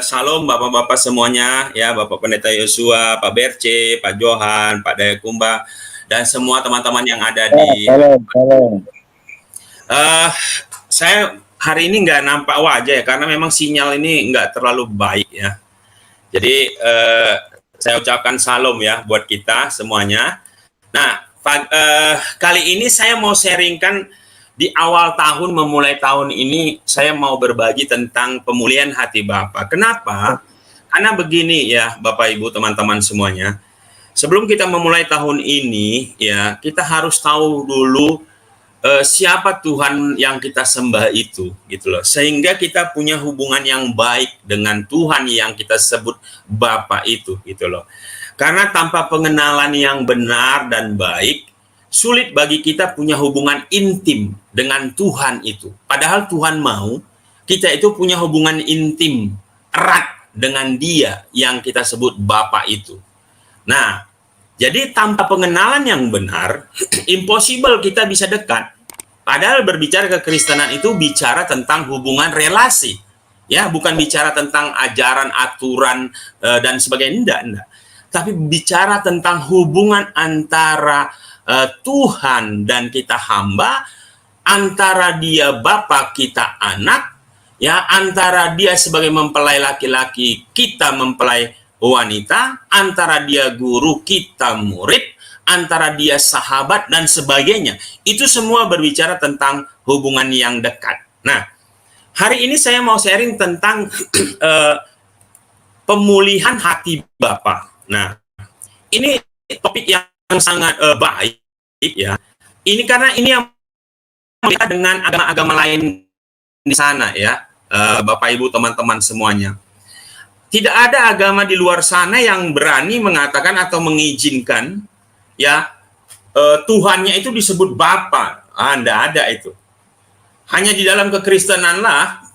Salam Bapak-Bapak semuanya, ya Bapak Pendeta Yosua, Pak Berce, Pak Johan, Pak Dayakumba, dan semua teman-teman yang ada di. Saya hari ini nggak nampak wajah ya, karena memang sinyal ini nggak terlalu baik ya. Jadi saya ucapkan salam ya buat kita semuanya. Nah, kali ini saya mau sharingkan di awal tahun, memulai tahun ini, saya mau berbagi tentang pemulihan hati Bapa. Kenapa? Karena begini ya, Bapak Ibu, teman-teman semuanya. Sebelum kita memulai tahun ini, ya kita harus tahu dulu siapa Tuhan yang kita sembah itu, gitu loh. Sehingga kita punya hubungan yang baik dengan Tuhan yang kita sebut Bapa itu, gitu loh. Karena tanpa pengenalan yang benar dan baik, sulit bagi kita punya hubungan intim dengan Tuhan itu. Padahal Tuhan mau kita itu punya hubungan intim, erat dengan Dia yang kita sebut Bapa itu. Nah, jadi tanpa pengenalan yang benar, impossible kita bisa dekat. Padahal berbicara kekristenan itu bicara tentang hubungan relasi. Ya, bukan bicara tentang ajaran, aturan, dan sebagainya, enggak. Tapi bicara tentang hubungan antara Tuhan dan kita hamba, antara Dia Bapa kita anak, ya, antara Dia sebagai mempelai laki-laki kita mempelai wanita, antara Dia guru kita murid, antara Dia sahabat dan sebagainya. Itu semua berbicara tentang hubungan yang dekat. Nah, hari ini saya mau sharing tentang pemulihan hati Bapa. Nah, ini topik yang sangat baik ya. Ini karena ini yang berbeda dengan agama-agama lain di sana ya, Bapak Ibu, teman-teman semuanya. Tidak ada agama di luar sana yang berani mengatakan atau mengizinkan ya Tuhannya itu disebut Bapa. Tidak ada itu. Hanya di dalam kekristenanlah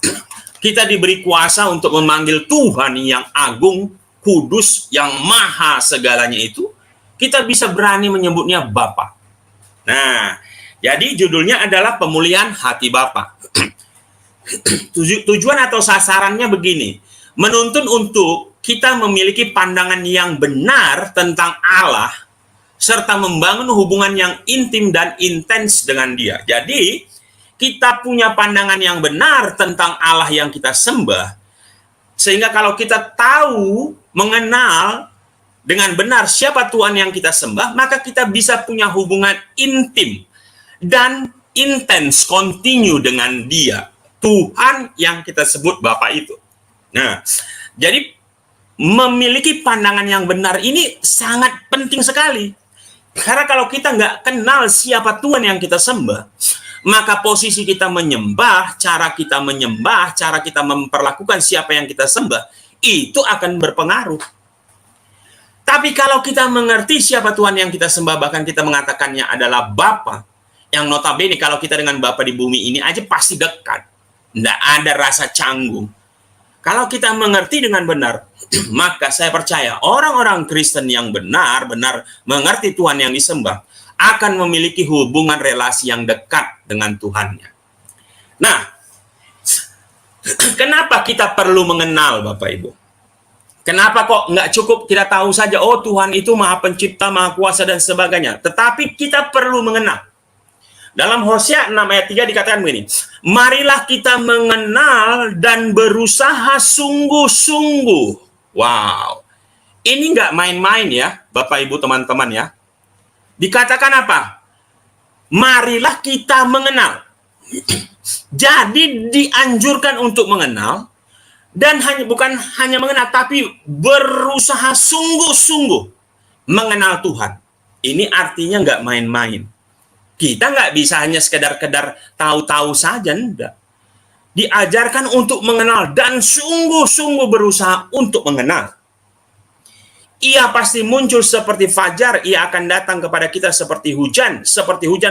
kita diberi kuasa untuk memanggil Tuhan yang agung, kudus, yang maha segalanya itu, kita bisa berani menyebutnya Bapa. Nah, jadi judulnya adalah pemulihan hati Bapa. Tujuan atau sasarannya begini, menuntun untuk kita memiliki pandangan yang benar tentang Allah, serta membangun hubungan yang intim dan intens dengan Dia. Jadi, kita punya pandangan yang benar tentang Allah yang kita sembah, sehingga kalau kita tahu, mengenal dengan benar siapa Tuhan yang kita sembah, maka kita bisa punya hubungan intim dan intens, continue dengan Dia, Tuhan yang kita sebut Bapa itu. Nah, jadi memiliki pandangan yang benar ini sangat penting sekali. Karena kalau kita nggak kenal siapa Tuhan yang kita sembah, maka posisi kita menyembah, cara kita memperlakukan siapa yang kita sembah, itu akan berpengaruh. Tapi kalau kita mengerti siapa Tuhan yang kita sembah, bahkan kita mengatakannya adalah Bapa, yang notabene kalau kita dengan Bapa di bumi ini aja pasti dekat. Tidak ada rasa canggung. Kalau kita mengerti dengan benar, maka saya percaya orang-orang Kristen yang benar-benar mengerti Tuhan yang disembah akan memiliki hubungan relasi yang dekat dengan Tuhannya. Nah, kenapa kita perlu mengenal, Bapak Ibu? Kenapa kok nggak cukup kita tahu saja, oh Tuhan itu Maha Pencipta, Maha Kuasa, dan sebagainya. Tetapi kita perlu mengenal. Dalam Hosea 6 ayat 3 dikatakan begini, marilah kita mengenal dan berusaha sungguh-sungguh. Wow, ini nggak main-main ya, Bapak Ibu, teman-teman ya. Dikatakan apa? Marilah kita mengenal. Jadi dianjurkan untuk mengenal, dan bukan hanya mengenal, tapi berusaha sungguh-sungguh mengenal Tuhan. Ini artinya nggak main-main. Kita nggak bisa hanya sekedar tahu-tahu saja, enggak. Diajarkan untuk mengenal dan sungguh-sungguh berusaha untuk mengenal. Ia pasti muncul seperti fajar, ia akan datang kepada kita seperti hujan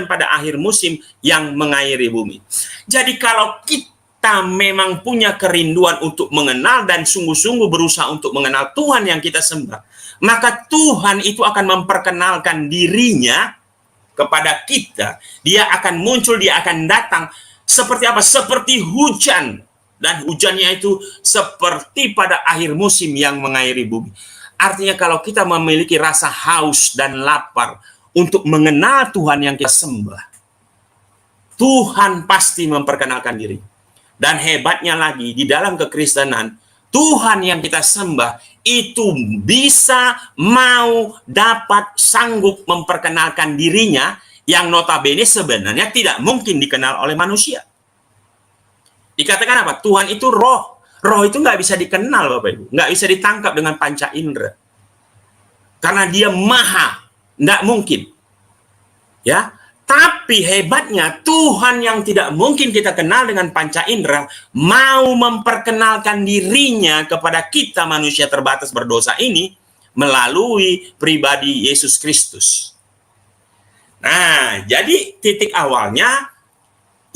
pada akhir musim yang mengairi bumi. Jadi kalau kita memang punya kerinduan untuk mengenal dan sungguh-sungguh berusaha untuk mengenal Tuhan yang kita sembah, maka Tuhan itu akan memperkenalkan dirinya kepada kita. Dia akan muncul, dia akan datang seperti apa? Seperti hujan dan hujannya itu seperti pada akhir musim yang mengairi bumi. Artinya kalau kita memiliki rasa haus dan lapar untuk mengenal Tuhan yang kita sembah, Tuhan pasti memperkenalkan diri. Dan hebatnya lagi, di dalam kekristenan, Tuhan yang kita sembah itu bisa, mau, dapat, sanggup memperkenalkan dirinya yang notabene sebenarnya tidak mungkin dikenal oleh manusia. Dikatakan apa? Tuhan itu roh. Roh itu nggak bisa dikenal, Bapak Ibu. Nggak bisa ditangkap dengan panca indera. Karena dia maha. Nggak mungkin. Ya. Tapi hebatnya Tuhan yang tidak mungkin kita kenal dengan panca indera mau memperkenalkan dirinya kepada kita manusia terbatas berdosa ini melalui pribadi Yesus Kristus. Nah, jadi titik awalnya,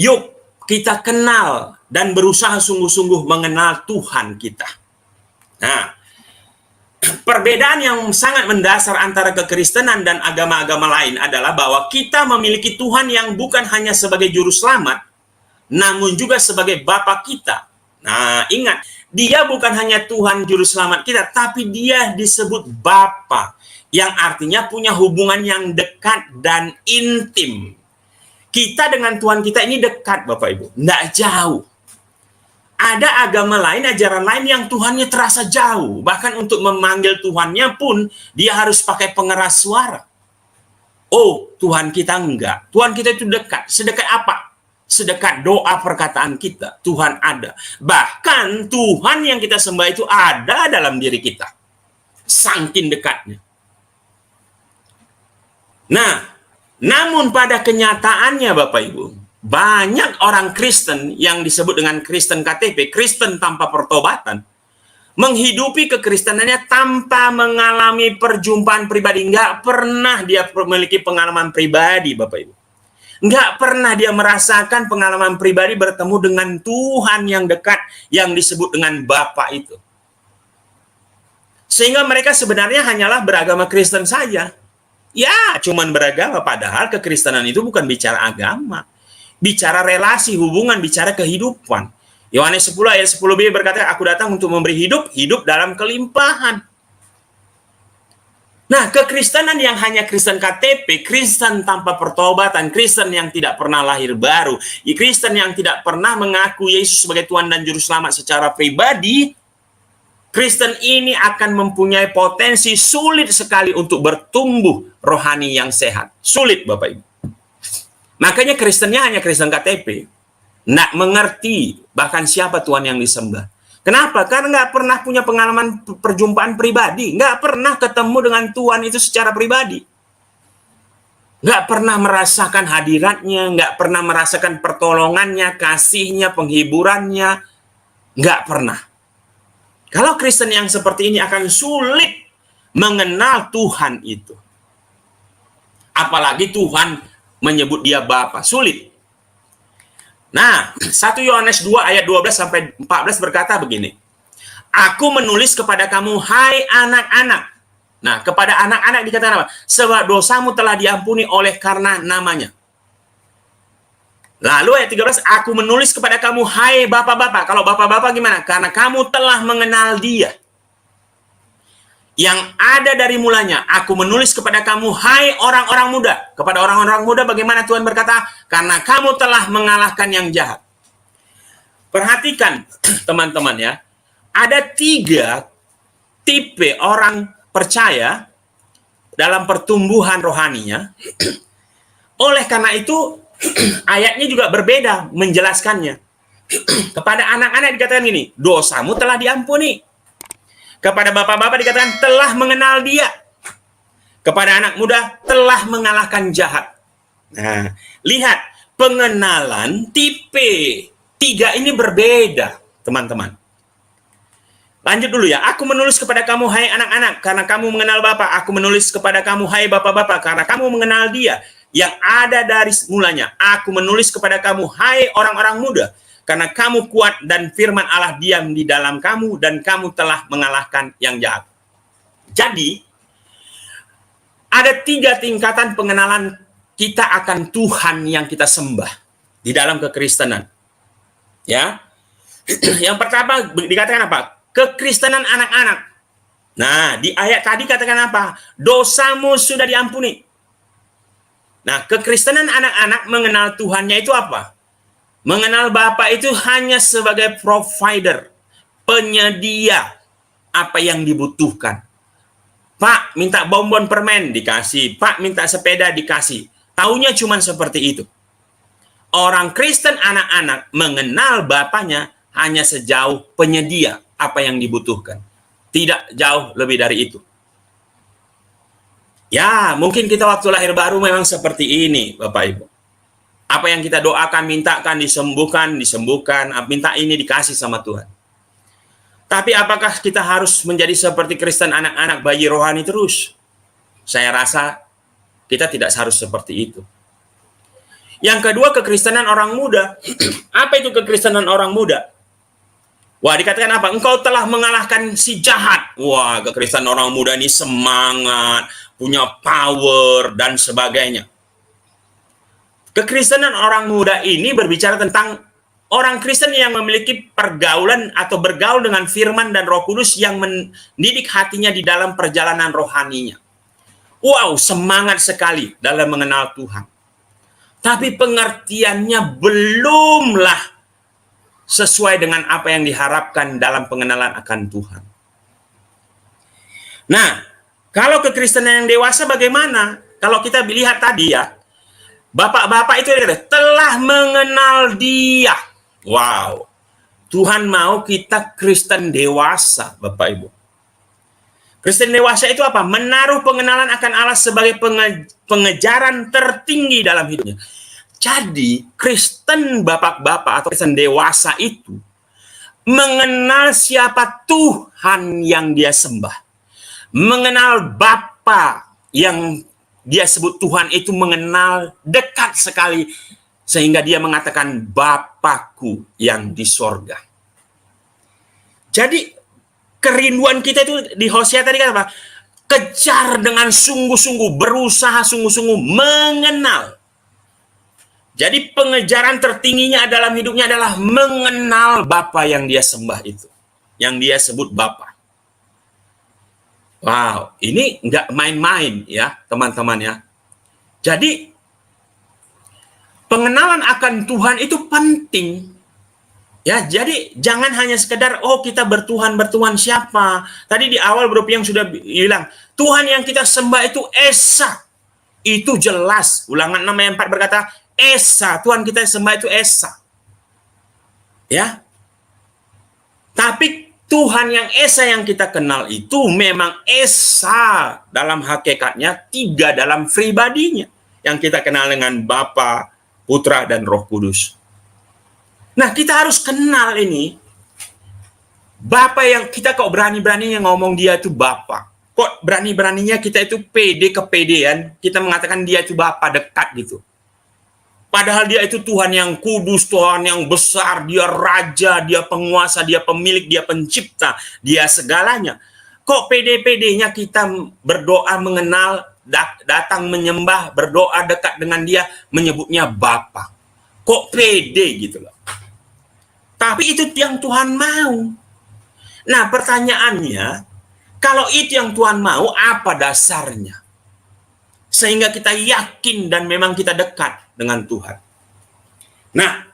yuk kita kenal dan berusaha sungguh-sungguh mengenal Tuhan kita. Nah, perbedaan yang sangat mendasar antara kekristenan dan agama-agama lain adalah bahwa kita memiliki Tuhan yang bukan hanya sebagai juru selamat, namun juga sebagai Bapa kita. Nah, ingat, dia bukan hanya Tuhan juru selamat kita, tapi dia disebut Bapa, yang artinya punya hubungan yang dekat dan intim. Kita dengan Tuhan kita ini dekat, Bapak Ibu, nggak jauh. Ada agama lain, ajaran lain yang Tuhannya terasa jauh. Bahkan untuk memanggil Tuhannya pun, dia harus pakai pengeras suara. Oh, Tuhan kita enggak. Tuhan kita itu dekat. Sedekat apa? Sedekat doa perkataan kita. Tuhan ada. Bahkan Tuhan yang kita sembah itu ada dalam diri kita. Saking dekatnya. Nah, namun pada kenyataannya Bapak Ibu, banyak orang Kristen yang disebut dengan Kristen KTP, Kristen tanpa pertobatan, menghidupi kekristenannya tanpa mengalami perjumpaan pribadi. Nggak pernah dia memiliki pengalaman pribadi, Bapak Ibu. Nggak pernah dia merasakan pengalaman pribadi bertemu dengan Tuhan yang dekat, yang disebut dengan Bapa itu. Sehingga mereka sebenarnya hanyalah beragama Kristen saja. Ya, cuman beragama, padahal kekristenan itu bukan bicara agama. Bicara relasi, hubungan, bicara kehidupan. Yohanes 10 ayat 10b berkata, aku datang untuk memberi hidup, hidup dalam kelimpahan. Nah, kekristenan yang hanya Kristen KTP, Kristen tanpa pertobatan, Kristen yang tidak pernah lahir baru, Kristen yang tidak pernah mengaku Yesus sebagai Tuhan dan Juru Selamat secara pribadi, Kristen ini akan mempunyai potensi sulit sekali untuk bertumbuh rohani yang sehat. Sulit, Bapak Ibu. Makanya Kristennya hanya Kristen KTP. Nggak mengerti bahkan siapa Tuhan yang disembah. Kenapa? Karena nggak pernah punya pengalaman perjumpaan pribadi. Nggak pernah ketemu dengan Tuhan itu secara pribadi. Nggak pernah merasakan hadiratnya, nggak pernah merasakan pertolongannya, kasihnya, penghiburannya. Nggak pernah. Kalau Kristen yang seperti ini akan sulit mengenal Tuhan itu. Apalagi Tuhan menyebut dia Bapa, sulit. Nah, 1 Yohanes 2 ayat 12 sampai 14 berkata begini. Aku menulis kepada kamu, hai anak-anak. Nah, kepada anak-anak dikatakan apa? Sebab dosamu telah diampuni oleh karena namanya. Lalu ayat 13, aku menulis kepada kamu, hai bapak-bapak. Kalau bapak-bapak gimana? Karena kamu telah mengenal dia. Yang ada dari mulanya, aku menulis kepada kamu, hai orang-orang muda. Kepada orang-orang muda bagaimana Tuhan berkata? Karena kamu telah mengalahkan yang jahat. Perhatikan teman-teman ya, ada 3 tipe orang percaya dalam pertumbuhan rohaninya. Oleh karena itu, ayatnya juga berbeda menjelaskannya. Kepada anak-anak dikatakan gini, dosamu telah diampuni. Kepada bapak-bapak dikatakan telah mengenal dia. Kepada anak muda telah mengalahkan jahat. Nah, lihat pengenalan tipe 3 ini berbeda, teman-teman. Lanjut dulu ya. Aku menulis kepada kamu, hai anak-anak, karena kamu mengenal Bapa. Aku menulis kepada kamu, hai bapak-bapak, karena kamu mengenal dia yang ada dari mulanya. Aku menulis kepada kamu, hai orang-orang muda, karena kamu kuat dan firman Allah diam di dalam kamu dan kamu telah mengalahkan yang jahat. Jadi, ada 3 tingkatan pengenalan kita akan Tuhan yang kita sembah di dalam kekristenan. Ya. Yang pertama dikatakan apa? Kekristenan anak-anak. Nah, di ayat tadi katakan apa? Dosamu sudah diampuni. Nah, kekristenan anak-anak mengenal Tuhannya itu apa? Mengenal Bapa itu hanya sebagai provider, penyedia apa yang dibutuhkan. Pak, minta bonbon permen, dikasih. Pak, minta sepeda, dikasih. Taunya cuma seperti itu. Orang Kristen anak-anak mengenal Bapanya hanya sejauh penyedia apa yang dibutuhkan. Tidak jauh lebih dari itu. Ya, mungkin kita waktu lahir baru memang seperti ini, Bapak Ibu. Apa yang kita doakan, mintakan, disembuhkan, minta ini dikasih sama Tuhan. Tapi apakah kita harus menjadi seperti Kristen anak-anak bayi rohani terus? Saya rasa kita tidak harus seperti itu. Yang kedua, kekristenan orang muda. Apa itu kekristenan orang muda? Wah, dikatakan apa? Engkau telah mengalahkan si jahat. Wah, kekristenan orang muda ini semangat, punya power, dan sebagainya. Kekristenan orang muda ini berbicara tentang orang Kristen yang memiliki pergaulan atau bergaul dengan firman dan Roh Kudus yang mendidik hatinya di dalam perjalanan rohaninya. Wow, semangat sekali dalam mengenal Tuhan. Tapi pengertiannya belumlah sesuai dengan apa yang diharapkan dalam pengenalan akan Tuhan. Nah, kalau kekristenan yang dewasa bagaimana? Kalau kita lihat tadi ya, bapak-bapak itu telah mengenal Dia. Wow, Tuhan mau kita Kristen dewasa, Bapak Ibu. Kristen dewasa itu apa? Menaruh pengenalan akan Allah sebagai pengejaran tertinggi dalam hidupnya. Jadi, Kristen bapak-bapak atau Kristen dewasa itu mengenal siapa Tuhan yang dia sembah. Mengenal Bapa yang dia sebut Tuhan itu mengenal dekat sekali. Sehingga dia mengatakan Bapakku yang di sorga. Jadi, kerinduan kita itu di Hosea tadi kan apa? Kejar dengan sungguh-sungguh, berusaha sungguh-sungguh mengenal. Jadi pengejaran tertingginya dalam hidupnya adalah mengenal Bapa yang dia sembah itu. Yang dia sebut Bapa. Wow, ini nggak main-main ya teman-teman ya. Jadi pengenalan akan Tuhan itu penting. Ya, jadi jangan hanya sekedar kita bertuhan siapa. Tadi di awal Bro yang sudah bilang, Tuhan yang kita sembah itu Esa. Itu jelas. Ulangan 6 ayat 4 berkata, Esa, Tuhan kita sembah itu Esa. Ya. Tapi Tuhan yang Esa yang kita kenal itu memang Esa dalam hakikatnya 3 dalam pribadinya. Yang kita kenal dengan Bapa, Putra, dan Roh Kudus. Nah, kita harus kenal ini. Bapa yang kita kok berani-beraninya ngomong dia itu Bapa. Kok berani-beraninya kita itu kepedean, kita mengatakan dia itu Bapa dekat gitu. Padahal dia itu Tuhan yang kudus, Tuhan yang besar, dia raja, dia penguasa, dia pemilik, dia pencipta, dia segalanya. Kok pede-pedenya kita berdoa mengenal, datang menyembah, berdoa dekat dengan dia, menyebutnya Bapa. Kok pede gitu loh. Tapi itu yang Tuhan mau. Nah, pertanyaannya, kalau itu yang Tuhan mau, apa dasarnya? Sehingga kita yakin dan memang kita dekat dengan Tuhan. Nah,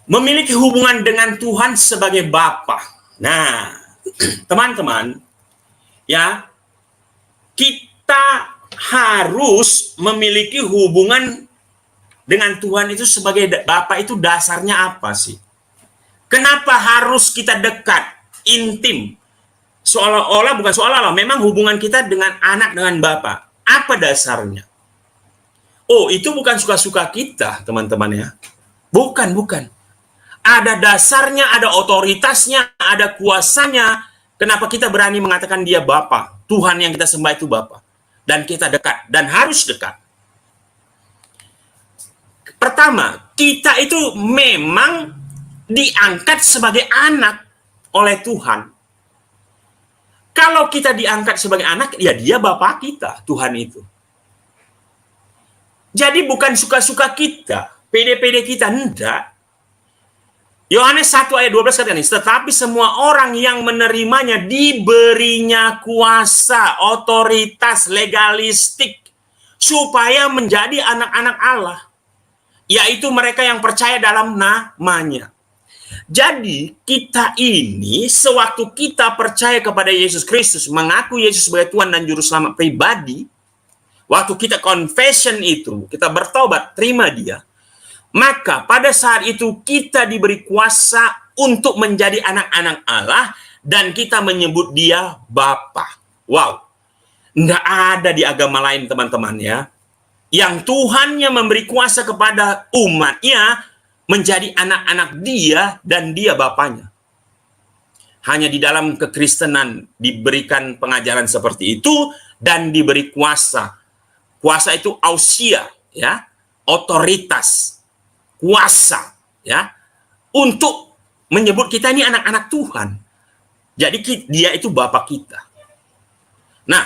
memiliki hubungan dengan Tuhan sebagai Bapa. Nah, teman-teman, ya, kita harus memiliki hubungan dengan Tuhan itu sebagai Bapa. Itu dasarnya apa sih? Kenapa harus kita dekat, intim? Seolah-olah, bukan seolah-olah, memang hubungan kita dengan anak, dengan Bapa. Apa dasarnya? Oh, itu bukan suka-suka kita, teman-teman ya. Bukan. Ada dasarnya, ada otoritasnya, ada kuasanya. Kenapa kita berani mengatakan dia Bapa? Tuhan yang kita sembah itu Bapa. Dan kita dekat, dan harus dekat. Pertama, kita itu memang diangkat sebagai anak oleh Tuhan. Kalau kita diangkat sebagai anak, ya dia Bapa kita, Tuhan itu. Jadi bukan suka-suka kita, pede-pede kita, enggak. Yohanes 1 ayat 12 kata ini, tetapi semua orang yang menerimanya diberinya kuasa, otoritas, legalistik, supaya menjadi anak-anak Allah, yaitu mereka yang percaya dalam namanya. Jadi kita ini, sewaktu kita percaya kepada Yesus Kristus, mengaku Yesus sebagai Tuhan dan Juru Selamat pribadi, waktu kita confession itu, kita bertobat, terima dia, maka pada saat itu kita diberi kuasa untuk menjadi anak-anak Allah dan kita menyebut dia Bapa. Wow, nggak ada di agama lain teman-teman ya, yang Tuhannya memberi kuasa kepada umatnya menjadi anak-anak dia dan dia Bapanya. Hanya di dalam kekristenan diberikan pengajaran seperti itu dan diberi kuasa. Kuasa itu ausia, ya, otoritas, kuasa, ya, untuk menyebut kita ini anak-anak Tuhan. Jadi dia itu Bapa kita. Nah,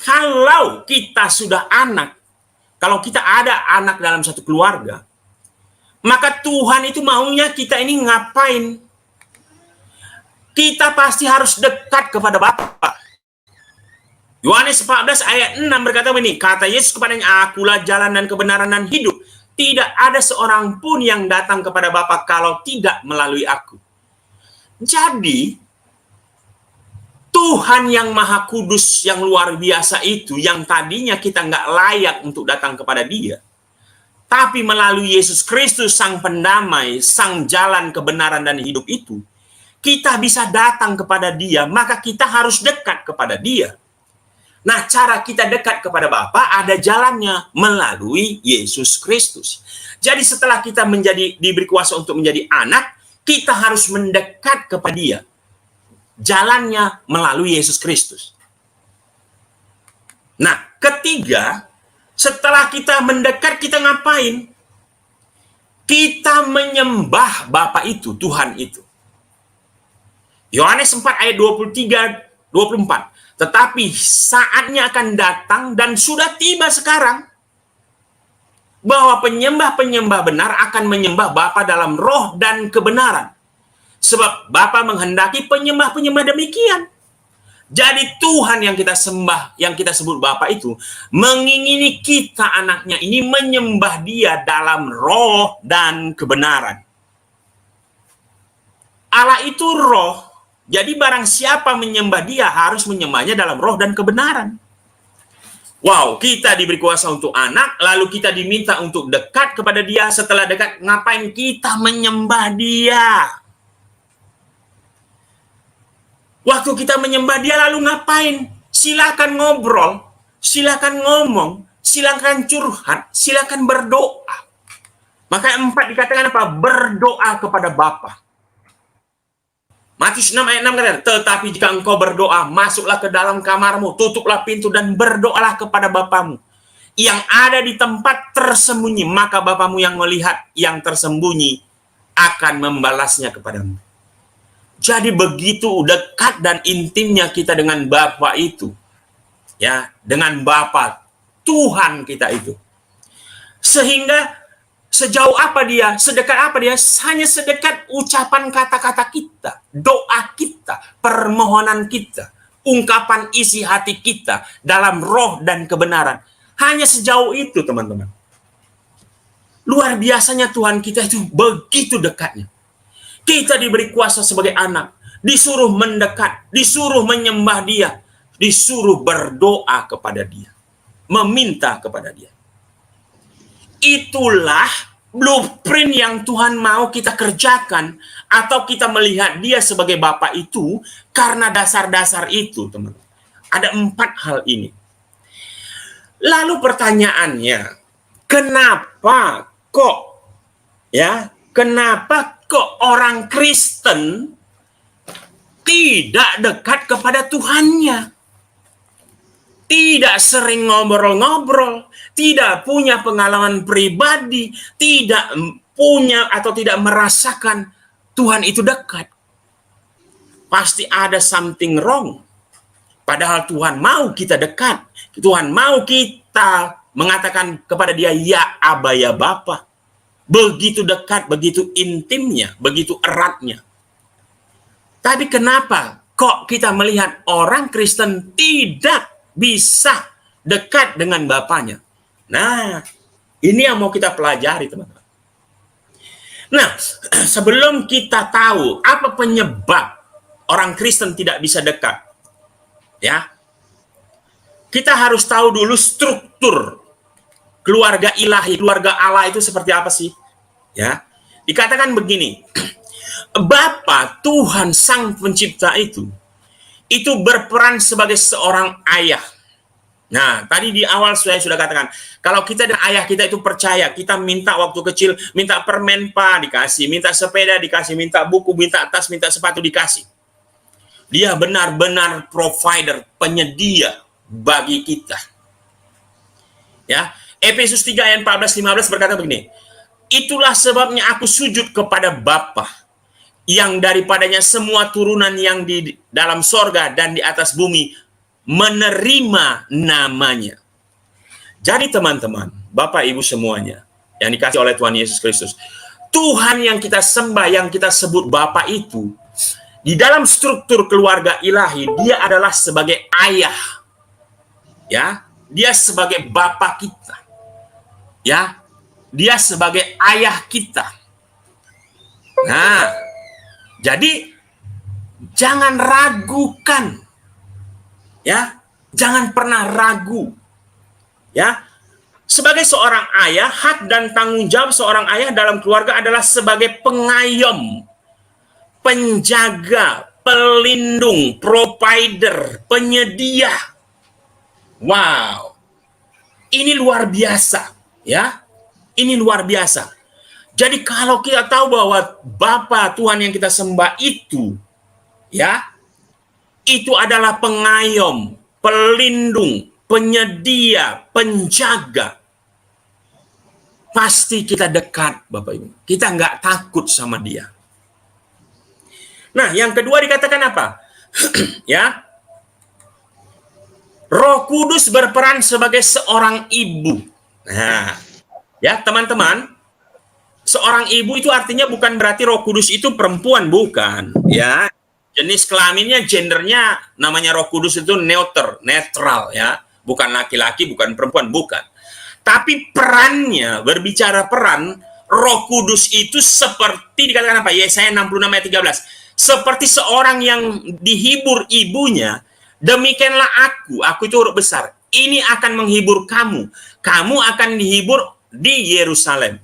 kalau kita sudah anak, kalau kita ada anak dalam satu keluarga, maka Tuhan itu maunya kita ini ngapain? Kita pasti harus dekat kepada Bapa. Yohanes 14 ayat 6 berkata begini, kata Yesus kepadanya, akulah jalan dan kebenaran dan hidup. Tidak ada seorang pun yang datang kepada Bapa kalau tidak melalui aku. Jadi, Tuhan yang Maha Kudus, yang luar biasa itu, yang tadinya kita nggak layak untuk datang kepada dia, tapi melalui Yesus Kristus, Sang Pendamai, Sang Jalan Kebenaran dan Hidup itu, kita bisa datang kepada dia, maka kita harus dekat kepada dia. Nah, cara kita dekat kepada Bapa ada jalannya melalui Yesus Kristus. Jadi setelah kita diberi kuasa untuk menjadi anak, kita harus mendekat kepada dia. Jalannya melalui Yesus Kristus. Nah, ketiga, setelah kita mendekat, kita ngapain? Kita menyembah Bapa itu, Tuhan itu. Yohanes 4 ayat 23-24. Tetapi saatnya akan datang dan sudah tiba sekarang bahwa penyembah-penyembah benar akan menyembah Bapa dalam roh dan kebenaran. Sebab Bapa menghendaki penyembah-penyembah demikian. Jadi Tuhan yang kita sembah, yang kita sebut Bapa itu, mengingini kita anaknya ini menyembah dia dalam roh dan kebenaran. Allah itu roh. Jadi barang siapa menyembah dia harus menyembahnya dalam roh dan kebenaran. Wow, kita diberi kuasa untuk anak, lalu kita diminta untuk dekat kepada dia. Setelah dekat, ngapain kita menyembah dia? Waktu kita menyembah dia lalu ngapain? Silakan ngobrol, silakan ngomong, silakan curhat, silakan berdoa. Maka 4 dikatakan apa? Berdoa kepada Bapa. Matius 6 ayat 6 kata, tetapi jika engkau berdoa, masuklah ke dalam kamarmu, tutuplah pintu dan berdoalah kepada Bapamu yang ada di tempat tersembunyi, maka Bapamu yang melihat yang tersembunyi akan membalasnya kepadamu. Jadi begitu dekat dan intimnya kita dengan Bapa itu, ya, dengan Bapa Tuhan kita itu, sehingga sejauh apa dia, sedekat apa dia, hanya sedekat ucapan kata-kata kita, doa kita, permohonan kita, ungkapan isi hati kita dalam roh dan kebenaran. Hanya sejauh itu, teman-teman. Luar biasanya Tuhan kita itu begitu dekatnya. Kita diberi kuasa sebagai anak, disuruh mendekat, disuruh menyembah dia, disuruh berdoa kepada dia, meminta kepada dia. Itulah blueprint yang Tuhan mau kita kerjakan, atau kita melihat dia sebagai Bapa itu karena dasar-dasar itu, teman. Ada 4 hal ini. Lalu pertanyaannya, kenapa kok orang Kristen tidak dekat kepada Tuhannya? Tidak sering ngobrol-ngobrol, tidak punya pengalaman pribadi, tidak punya atau tidak merasakan Tuhan itu dekat. Pasti ada something wrong. Padahal Tuhan mau kita dekat. Tuhan mau kita mengatakan kepada dia, ya Aba, ya Bapa. begitu dekat, begitu intimnya, begitu eratnya. Tapi kenapa kok kita melihat orang Kristen tidak bisa dekat dengan Bapaknya? Nah, ini yang mau kita pelajari, teman-teman. Nah, sebelum kita tahu apa penyebab orang Kristen tidak bisa dekat, ya, kita harus tahu dulu struktur keluarga ilahi, keluarga Allah itu seperti apa sih? Ya, dikatakan begini, Bapa Tuhan Sang Pencipta itu berperan sebagai seorang ayah. Nah, tadi di awal saya sudah katakan, kalau kita dan ayah kita itu percaya, kita minta waktu kecil, minta permen Pak dikasih, minta sepeda dikasih, minta buku, minta tas, minta sepatu dikasih. Dia benar-benar provider, penyedia bagi kita. Ya, Efesus 3 ayat 14-15 berkata begini, itulah sebabnya aku sujud kepada Bapa, yang daripadanya semua turunan yang di dalam sorga dan di atas bumi menerima namanya. Jadi teman-teman, Bapak Ibu semuanya yang dikasih oleh Tuhan Yesus Kristus, Tuhan yang kita sembah, yang kita sebut Bapa itu, di dalam struktur keluarga ilahi, dia adalah sebagai ayah. Ya, dia sebagai Bapa kita. Ya, dia sebagai ayah kita. Nah, jadi jangan ragukan. Ya, jangan pernah ragu. Ya, sebagai seorang ayah, hak dan tanggung jawab seorang ayah dalam keluarga adalah sebagai pengayom, penjaga, pelindung, provider, penyedia. Wow, ini luar biasa, ya. Ini luar biasa. Jadi kalau kita tahu bahwa Bapa Tuhan yang kita sembah itu, ya, itu adalah pengayom, pelindung, penyedia, penjaga. Pasti kita dekat, Bapak Ibu. Kita nggak takut sama dia. Nah, yang kedua dikatakan apa? Ya, Roh Kudus berperan sebagai seorang ibu. Nah, ya teman-teman, seorang ibu itu artinya bukan berarti Roh Kudus itu perempuan, bukan. Ya, jenis kelaminnya, gendernya namanya Roh Kudus itu netral, ya, bukan laki-laki, bukan perempuan, bukan. Tapi perannya, berbicara peran, Roh Kudus itu seperti dikatakan apa? Yesaya 66 ayat 13. Seperti seorang yang dihibur ibunya, demikianlah aku itu huruf besar, ini akan menghibur kamu. Kamu akan dihibur di Yerusalem.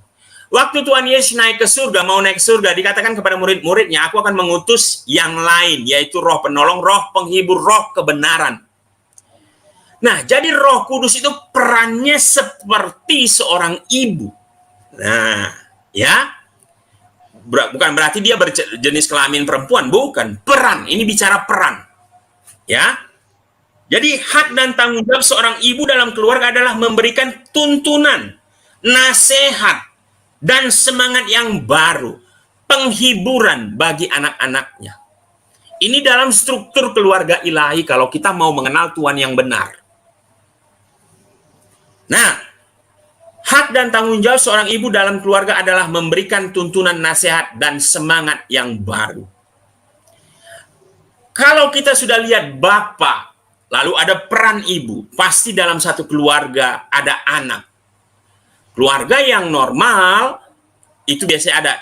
Waktu Tuhan Yesus naik ke surga, mau naik ke surga, dikatakan kepada murid-muridnya, aku akan mengutus yang lain, yaitu Roh Penolong, Roh Penghibur, Roh Kebenaran. Nah, jadi Roh Kudus itu perannya seperti seorang ibu. Nah, ya, bukan berarti dia berjenis kelamin perempuan, bukan. Peran, ini bicara peran. Ya, jadi hak dan tanggung jawab seorang ibu dalam keluarga adalah memberikan tuntunan, nasihat, dan semangat yang baru, penghiburan bagi anak-anaknya. Ini dalam struktur keluarga ilahi kalau kita mau mengenal Tuhan yang benar. Nah, hak dan tanggung jawab seorang ibu dalam keluarga adalah memberikan tuntunan, nasihat, dan semangat yang baru. Kalau kita sudah lihat Bapak, lalu ada peran ibu, pasti dalam satu keluarga ada anak. Keluarga yang normal itu biasanya ada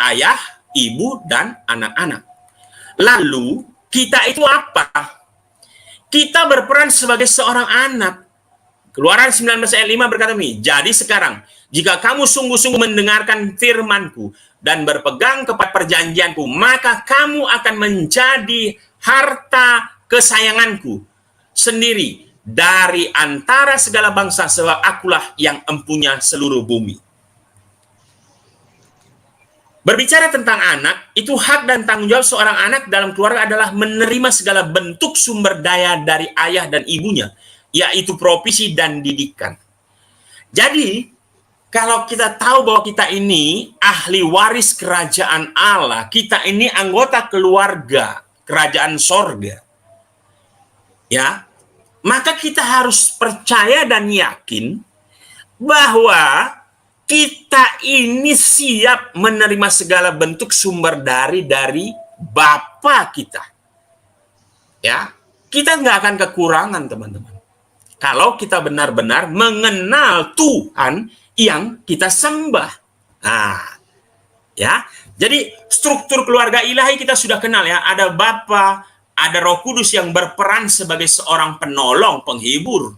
ayah, ibu, dan anak-anak. Lalu kita itu apa? Kita berperan sebagai seorang anak. Keluaran 19 ayat 5 berkata begini, jadi sekarang jika kamu sungguh-sungguh mendengarkan firman-Ku dan berpegang kepada perjanjian-Ku, maka kamu akan menjadi harta kesayangan-Ku sendiri dari antara segala bangsa, sebab akulah yang empunya seluruh bumi. Berbicara tentang anak, itu hak dan tanggung jawab seorang anak dalam keluarga adalah menerima segala bentuk sumber daya dari ayah dan ibunya, yaitu provisi dan didikan. Jadi, kalau kita tahu bahwa kita ini ahli waris kerajaan Allah, kita ini anggota keluarga kerajaan sorga, ya, maka kita harus percaya dan yakin bahwa kita ini siap menerima segala bentuk sumber dari Bapa kita. Ya, kita nggak akan kekurangan, teman-teman. Kalau kita benar-benar mengenal Tuhan yang kita sembah. Nah, ya. Jadi struktur keluarga ilahi kita sudah kenal ya. Ada Bapa, ada Roh Kudus yang berperan sebagai seorang penolong, penghibur.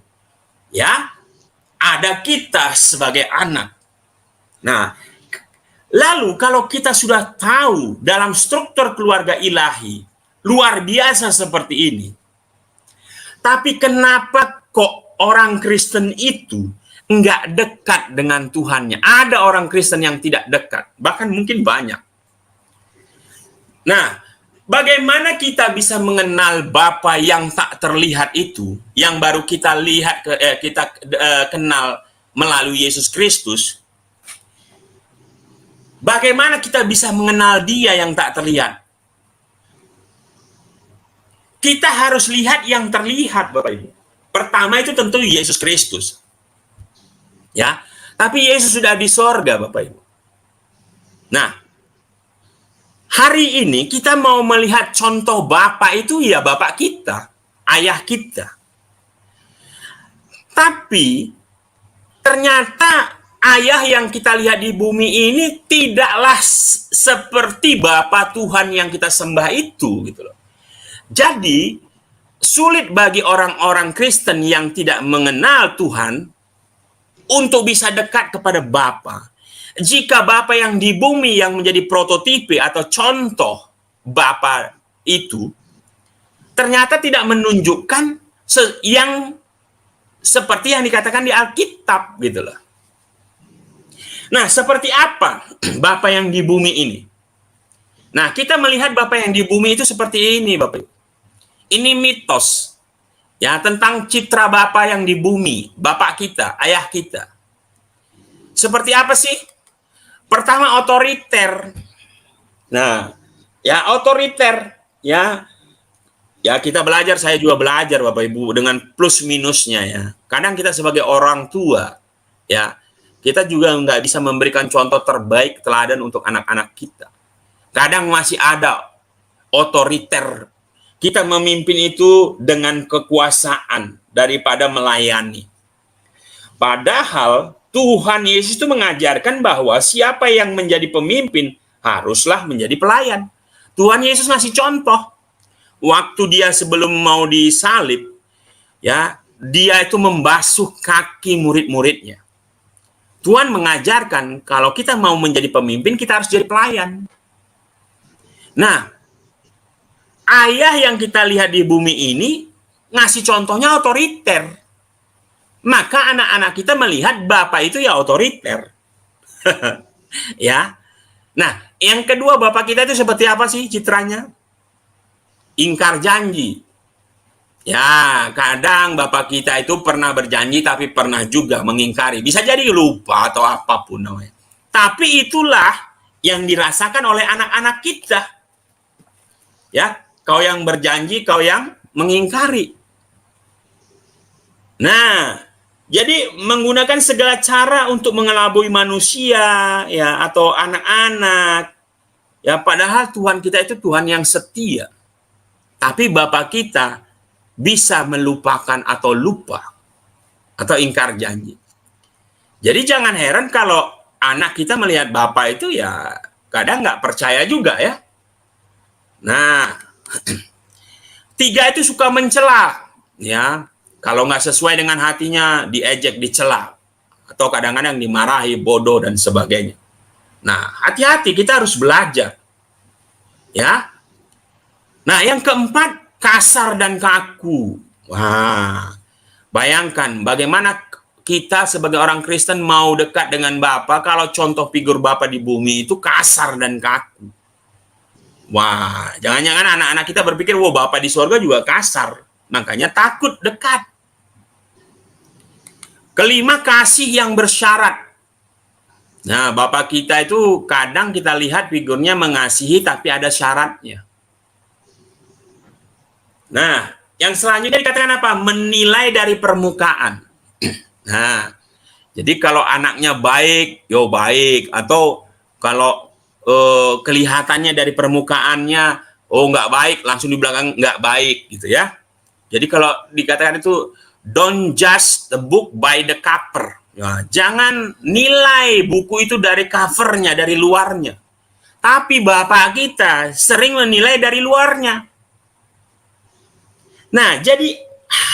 Ya. Ada kita sebagai anak. Nah, lalu kalau kita sudah tahu dalam struktur keluarga ilahi luar biasa seperti ini, tapi kenapa kok orang Kristen itu nggak dekat dengan Tuhannya? Ada orang Kristen yang tidak dekat, bahkan mungkin banyak. Nah, bagaimana kita bisa mengenal Bapa yang tak terlihat itu, yang baru kita lihat, kenal melalui Yesus Kristus? Bagaimana kita bisa mengenal Dia yang tak terlihat? Kita harus lihat yang terlihat, Bapak Ibu. Pertama itu tentu Yesus Kristus. Ya, tapi Yesus sudah di sorga, Bapak Ibu. Nah, hari ini kita mau melihat contoh Bapa itu ya Bapak kita, ayah kita. Tapi ternyata ayah yang kita lihat di bumi ini tidaklah seperti Bapa Tuhan yang kita sembah itu, gitu loh. Jadi sulit bagi orang-orang Kristen yang tidak mengenal Tuhan untuk bisa dekat kepada Bapa. Jika Bapa yang di bumi yang menjadi prototipe atau contoh Bapa itu ternyata tidak menunjukkan yang seperti yang dikatakan di Alkitab, gitu loh. Nah, seperti apa Bapa yang di bumi ini? Nah, kita melihat Bapa yang di bumi itu seperti ini, Bapak Ibu. Ini mitos ya tentang citra Bapa yang di bumi, Bapak kita, ayah kita. Seperti apa sih? Pertama, otoriter. Nah, ya otoriter, ya kita belajar, saya juga belajar Bapak Ibu dengan plus minusnya ya. Kadang kita sebagai orang tua, ya kita juga nggak bisa memberikan contoh terbaik teladan untuk anak-anak kita. Kadang masih ada otoriter. Kita memimpin itu dengan kekuasaan daripada melayani. Padahal Tuhan Yesus itu mengajarkan bahwa siapa yang menjadi pemimpin haruslah menjadi pelayan. Tuhan Yesus ngasih contoh. Waktu dia sebelum mau disalib, ya, dia itu membasuh kaki murid-muridnya. Tuhan mengajarkan kalau kita mau menjadi pemimpin, kita harus jadi pelayan. Nah, ayah yang kita lihat di bumi ini ngasih contohnya otoriter. Maka anak-anak kita melihat Bapak itu ya otoriter. Ya. Nah, yang kedua Bapak kita itu seperti apa sih citranya? Ingkar janji. Ya, kadang Bapak kita itu pernah berjanji tapi pernah juga mengingkari. Bisa jadi lupa atau apapun namanya. Tapi itulah yang dirasakan oleh anak-anak kita. Ya, kau yang berjanji, kau yang mengingkari. Nah, jadi menggunakan segala cara untuk mengelabui manusia ya atau anak-anak. Ya, padahal Tuhan kita itu Tuhan yang setia. Tapi Bapak kita bisa melupakan atau lupa atau ingkar janji. Jadi jangan heran kalau anak kita melihat Bapak itu ya kadang nggak percaya juga ya. Nah, tiga itu suka mencela, ya. Kalau nggak sesuai dengan hatinya, diejek, dicela, atau kadang-kadang dimarahi, bodoh dan sebagainya. Nah, hati-hati, kita harus belajar, ya. Nah, yang keempat, kasar dan kaku. Wah, bayangkan bagaimana kita sebagai orang Kristen mau dekat dengan Bapa kalau contoh figur Bapa di bumi itu kasar dan kaku. Wah, jangan-jangan anak-anak kita berpikir, wah Bapa di surga juga kasar. Makanya takut dekat. Kelima, kasih yang bersyarat. Nah, Bapa kita itu kadang kita lihat figurnya mengasihi tapi ada syaratnya. Nah, yang selanjutnya dikatakan apa? Menilai dari permukaan. Nah, Jadi kalau anaknya baik, yo baik, atau kalau kelihatannya dari permukaannya, oh nggak baik, langsung di belakang nggak baik gitu ya. Jadi kalau dikatakan itu don't judge the book by the cover. Ya, jangan nilai buku itu dari covernya, dari luarnya. Tapi Bapak kita sering menilai dari luarnya. Nah, jadi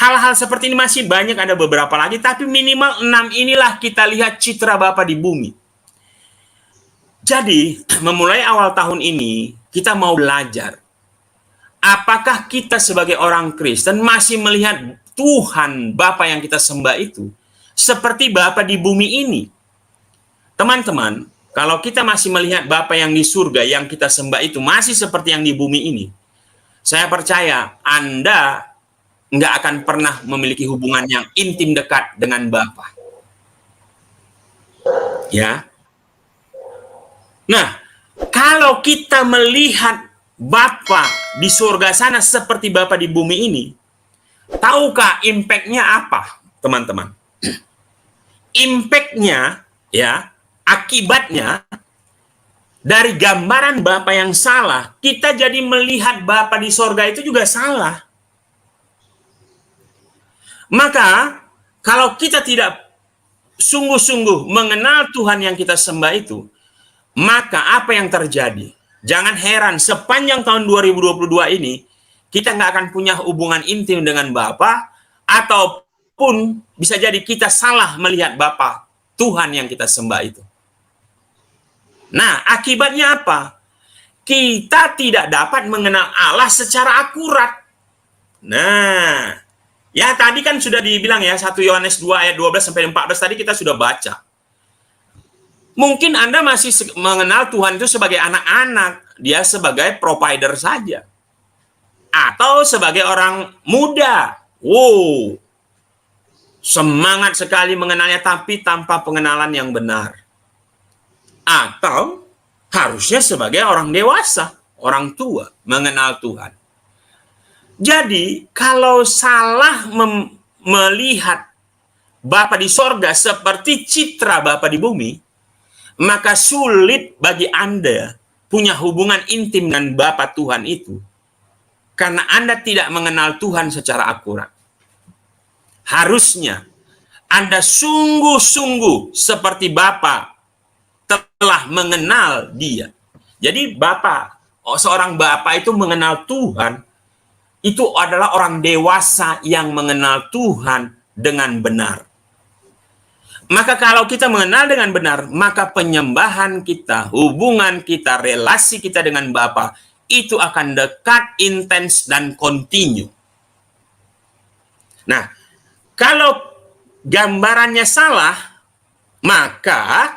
hal-hal seperti ini masih banyak, ada beberapa lagi, tapi minimal 6 inilah kita lihat citra Bapak di bumi. Jadi, memulai awal tahun ini, kita mau belajar. Apakah kita sebagai orang Kristen masih melihat Tuhan Bapa yang kita sembah itu seperti Bapa di bumi ini? Teman-teman, kalau kita masih melihat Bapa yang di surga yang kita sembah itu masih seperti yang di bumi ini, saya percaya Anda nggak akan pernah memiliki hubungan yang intim dekat dengan Bapa. Ya. Nah, kalau kita melihat Bapa di surga sana seperti Bapa di bumi ini, tahukah impact-nya apa, teman-teman? Impact-nya, ya, akibatnya, dari gambaran Bapa yang salah, kita jadi melihat Bapa di surga itu juga salah. Maka, kalau kita tidak sungguh-sungguh mengenal Tuhan yang kita sembah itu, maka apa yang terjadi? Jangan heran, sepanjang tahun 2022 ini, kita nggak akan punya hubungan intim dengan Bapa, ataupun bisa jadi kita salah melihat Bapa Tuhan yang kita sembah itu. Nah, akibatnya apa? Kita tidak dapat mengenal Allah secara akurat. Nah, ya tadi kan sudah dibilang ya, 1 Yohanes 2 ayat 12-14 tadi kita sudah baca. Mungkin Anda masih mengenal Tuhan itu sebagai anak-anak, dia sebagai provider saja. Atau sebagai orang muda. Wow, semangat sekali mengenalnya tapi tanpa pengenalan yang benar. Atau harusnya sebagai orang dewasa, orang tua, mengenal Tuhan. Jadi, kalau salah melihat Bapa di sorga seperti citra Bapa di bumi, maka sulit bagi Anda punya hubungan intim dengan Bapa Tuhan itu. Karena Anda tidak mengenal Tuhan secara akurat. Harusnya Anda sungguh-sungguh seperti Bapa telah mengenal Dia. Jadi seorang Bapa itu mengenal Tuhan, itu adalah orang dewasa yang mengenal Tuhan dengan benar. Maka kalau kita mengenal dengan benar, maka penyembahan kita, hubungan kita, relasi kita dengan Bapa itu akan dekat, intens, dan kontinu. Nah, kalau gambarannya salah, maka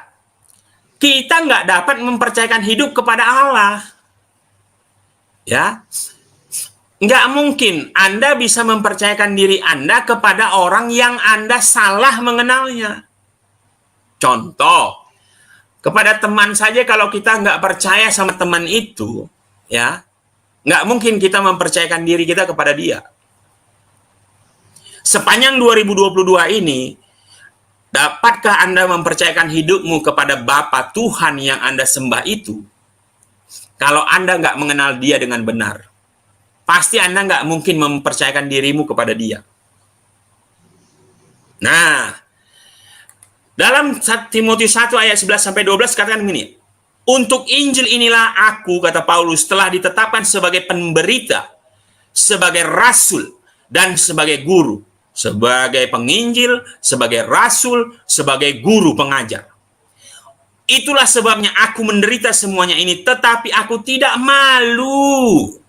kita nggak dapat mempercayakan hidup kepada Allah. Ya, nggak mungkin Anda bisa mempercayakan diri Anda kepada orang yang Anda salah mengenalnya. Contoh, kepada teman saja kalau kita nggak percaya sama teman itu, ya, nggak mungkin kita mempercayakan diri kita kepada dia. Sepanjang 2022 ini, dapatkah Anda mempercayakan hidupmu kepada Bapa Tuhan yang Anda sembah itu? Kalau Anda nggak mengenal Dia dengan benar, pasti Anda nggak mungkin mempercayakan dirimu kepada Dia. Nah, dalam Timotius 1 ayat 11-12 katakan begini, untuk Injil inilah aku, kata Paulus, telah ditetapkan sebagai pemberita, sebagai rasul, dan sebagai guru, sebagai penginjil, sebagai rasul, sebagai guru pengajar. Itulah sebabnya aku menderita semuanya ini, tetapi aku tidak malu.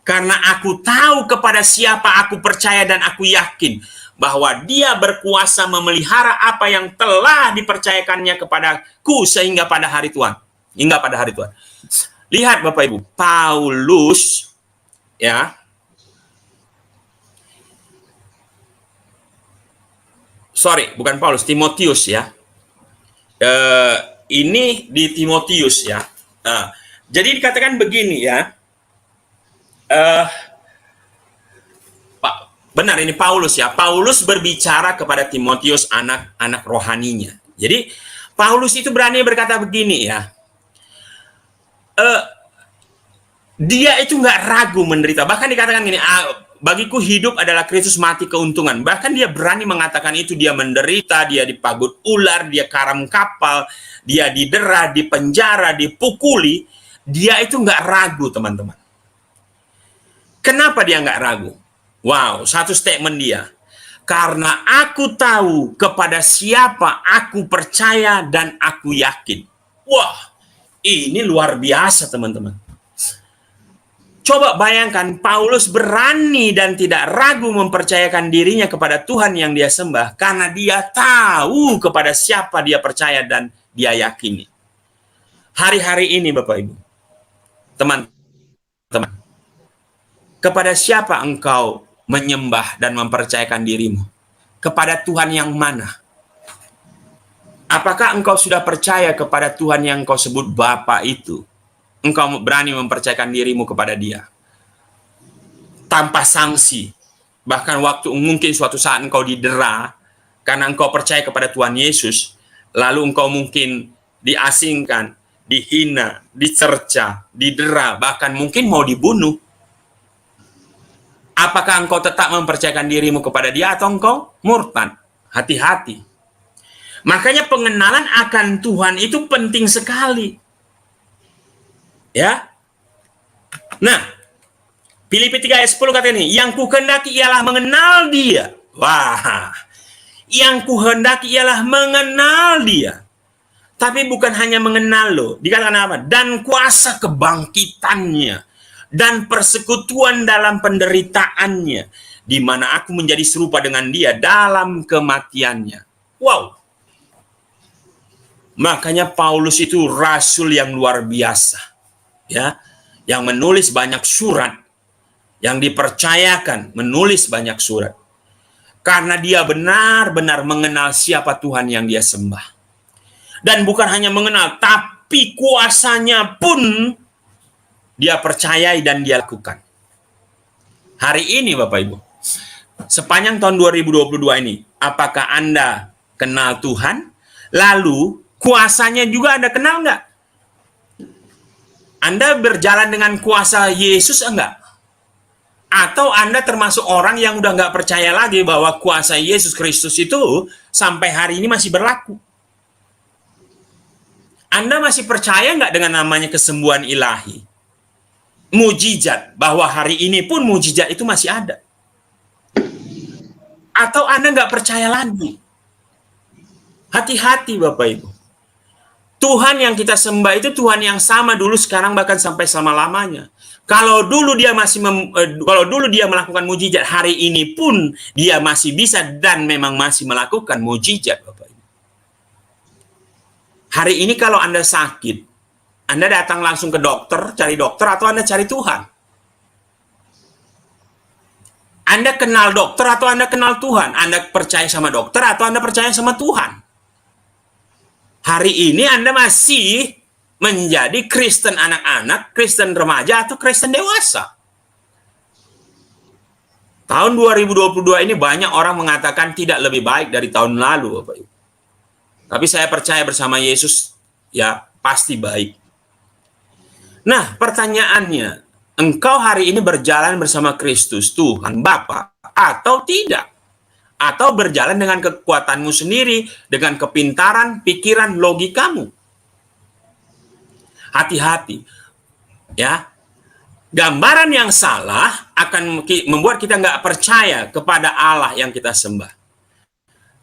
Karena aku tahu kepada siapa aku percaya dan aku yakin bahwa Dia berkuasa memelihara apa yang telah dipercayakannya kepadaku sehingga pada hari Tuhan. Hingga pada hari Tuhan. Lihat Bapak Ibu, Paulus, ya, bukan Paulus, Timotius ya. Ini di Timotius ya. Jadi dikatakan begini ya. Benar, ini Paulus ya. Paulus berbicara kepada Timotius, anak-anak rohaninya. Jadi Paulus itu berani berkata begini ya. Dia itu nggak ragu menderita. Bahkan dikatakan gini, bagiku hidup adalah Kristus, mati keuntungan. Bahkan dia berani mengatakan itu. Dia menderita, dia dipagut ular, dia karam kapal, dia didera, dipenjara, dipukuli. Dia itu nggak ragu, teman-teman. Kenapa dia nggak ragu? Wow, satu statement dia. Karena aku tahu kepada siapa aku percaya dan aku yakin. Wah, ini luar biasa, teman-teman. Coba bayangkan, Paulus berani dan tidak ragu mempercayakan dirinya kepada Tuhan yang dia sembah karena dia tahu kepada siapa dia percaya dan dia yakini. Hari-hari ini, Bapak Ibu, teman-teman, kepada siapa engkau menyembah dan mempercayakan dirimu? Kepada Tuhan yang mana? Apakah engkau sudah percaya kepada Tuhan yang engkau sebut Bapa itu? Engkau berani mempercayakan dirimu kepada Dia tanpa sanksi. Bahkan waktu mungkin suatu saat engkau didera karena engkau percaya kepada Tuhan Yesus, lalu engkau mungkin diasingkan, dihina, dicerca, didera, bahkan mungkin mau dibunuh. Apakah engkau tetap mempercayakan dirimu kepada Dia atau engkau murtad? Hati-hati. Makanya pengenalan akan Tuhan itu penting sekali. Ya. Nah, Filipi 3 ayat 10 kata ini, yang kuhendaki ialah mengenal Dia. Wah. Yang kuhendaki ialah mengenal Dia. Tapi bukan hanya mengenal loh. Dikatakan apa? Dan kuasa kebangkitannya dan persekutuan dalam penderitaannya, di mana aku menjadi serupa dengan Dia dalam kematiannya. Wow. Makanya Paulus itu rasul yang luar biasa. Ya, yang menulis banyak surat, yang dipercayakan menulis banyak surat. Karena dia benar-benar mengenal siapa Tuhan yang dia sembah. Dan bukan hanya mengenal, tapi kuasanya pun dia percayai dan dia lakukan. Hari ini Bapak Ibu, sepanjang tahun 2022 ini, apakah Anda kenal Tuhan? Lalu kuasanya juga Anda kenal nggak? Anda berjalan dengan kuasa Yesus enggak? Atau Anda termasuk orang yang udah nggak percaya lagi bahwa kuasa Yesus Kristus itu sampai hari ini masih berlaku? Anda masih percaya nggak dengan namanya kesembuhan ilahi? Mujizat, bahwa hari ini pun mujizat itu masih ada? Atau Anda nggak percaya lagi? Hati-hati Bapak Ibu. Tuhan yang kita sembah itu Tuhan yang sama dulu, sekarang, bahkan sampai selama-lamanya. Kalau dulu dia melakukan mujizat, hari ini pun dia masih bisa dan memang masih melakukan mujizat, Bapak Ibu. Hari ini kalau Anda sakit, Anda datang langsung ke dokter, cari dokter, atau Anda cari Tuhan? Anda kenal dokter atau Anda kenal Tuhan? Anda percaya sama dokter atau Anda percaya sama Tuhan? Hari ini Anda masih menjadi Kristen anak-anak, Kristen remaja, atau Kristen dewasa. Tahun 2022 ini banyak orang mengatakan tidak lebih baik dari tahun lalu, Bapak Ibu. Tapi saya percaya bersama Yesus, ya pasti baik. Nah, pertanyaannya, engkau hari ini berjalan bersama Kristus, Tuhan Bapa, atau tidak? Atau berjalan dengan kekuatanmu sendiri, dengan kepintaran, pikiran, logikamu? Hati-hati. Ya. Gambaran yang salah akan membuat kita nggak percaya kepada Allah yang kita sembah.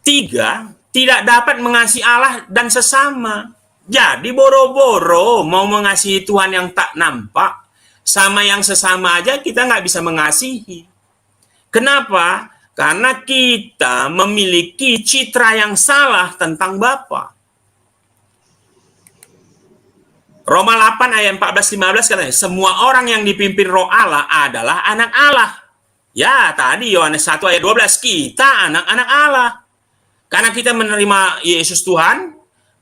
3, tidak dapat mengasihi Allah dan sesama. Jadi boro-boro mau mengasihi Tuhan yang tak nampak, sama yang sesama aja kita nggak bisa mengasihi. Kenapa? Karena kita memiliki citra yang salah tentang Bapa. Roma 8 ayat 14-15 katanya, semua orang yang dipimpin roh Allah adalah anak Allah. Ya, tadi Yohanes 1 ayat 12, kita anak-anak Allah. Karena kita menerima Yesus Tuhan,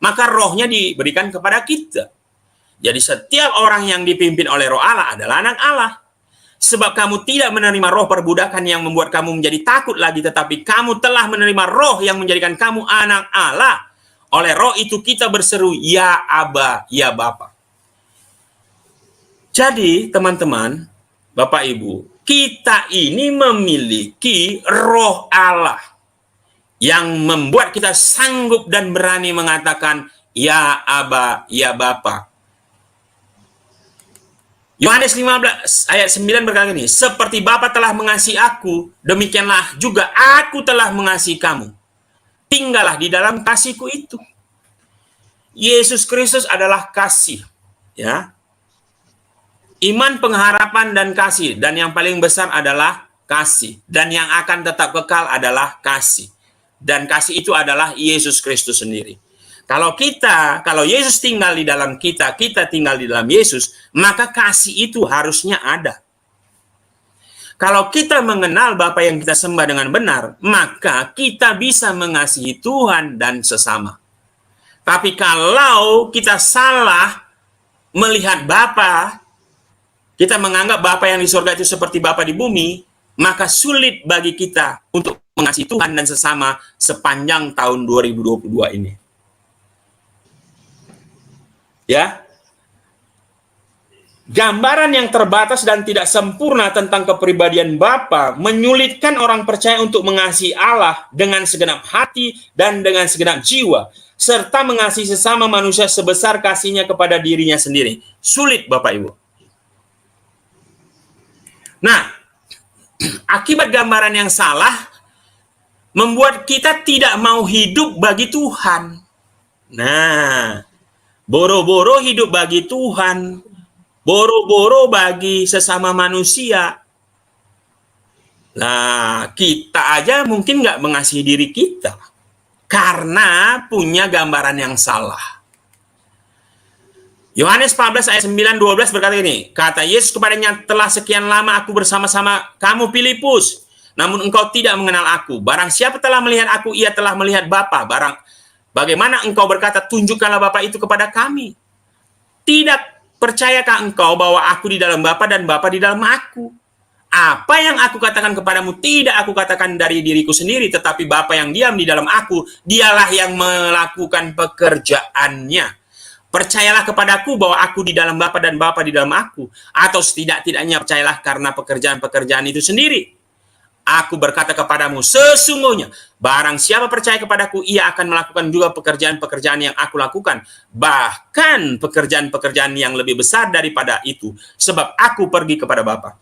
maka rohnya diberikan kepada kita. Jadi setiap orang yang dipimpin oleh roh Allah adalah anak Allah. Sebab kamu tidak menerima roh perbudakan yang membuat kamu menjadi takut lagi, tetapi kamu telah menerima roh yang menjadikan kamu anak Allah. Oleh roh itu kita berseru, ya Aba, ya Bapa. Jadi teman-teman, Bapak Ibu, kita ini memiliki roh Allah yang membuat kita sanggup dan berani mengatakan, ya Aba, ya Bapa. Yohanes 15 ayat 9 berkata ini, seperti Bapa telah mengasihi aku, demikianlah juga aku telah mengasihi kamu. Tinggallah di dalam kasihku itu. Yesus Kristus adalah kasih, ya. Iman, pengharapan, dan kasih. Dan yang paling besar adalah kasih. Dan yang akan tetap kekal adalah kasih. Dan kasih itu adalah Yesus Kristus sendiri. Kalau Yesus tinggal di dalam kita, kita tinggal di dalam Yesus, maka kasih itu harusnya ada. Kalau kita mengenal Bapa yang kita sembah dengan benar, maka kita bisa mengasihi Tuhan dan sesama. Tapi kalau kita salah melihat Bapa, kita menganggap Bapa yang di surga itu seperti Bapa di bumi, maka sulit bagi kita untuk mengasihi Tuhan dan sesama sepanjang tahun 2022 ini. Ya, gambaran yang terbatas dan tidak sempurna tentang kepribadian Bapa menyulitkan orang percaya untuk mengasihi Allah dengan segenap hati dan dengan segenap jiwa, serta mengasihi sesama manusia sebesar kasihnya kepada dirinya sendiri. Sulit, Bapak Ibu. Nah, akibat gambaran yang salah membuat kita tidak mau hidup bagi Tuhan. Nah, boro-boro hidup bagi Tuhan, boro-boro bagi sesama manusia. Nah, kita aja mungkin nggak mengasihi diri kita karena punya gambaran yang salah. Yohanes 14 ayat 9-12 berkata ini, kata Yesus kepadanya, telah sekian lama aku bersama-sama kamu Filipus, namun engkau tidak mengenal aku. Barang siapa telah melihat aku, ia telah melihat Bapa. Bagaimana engkau berkata, tunjukkanlah Bapa itu kepada kami? Tidak percayakah engkau bahwa aku di dalam Bapa dan Bapa di dalam aku? Apa yang aku katakan kepadamu tidak aku katakan dari diriku sendiri, tetapi Bapa yang diam di dalam aku, dialah yang melakukan pekerjaannya. Percayalah kepadaku bahwa aku di dalam Bapa dan Bapa di dalam aku, atau setidak-tidaknya percayalah karena pekerjaan-pekerjaan itu sendiri. Aku berkata kepadamu, sesungguhnya barang siapa percaya kepadaku, ia akan melakukan juga pekerjaan-pekerjaan yang aku lakukan, bahkan pekerjaan-pekerjaan yang lebih besar daripada itu, sebab aku pergi kepada Bapa.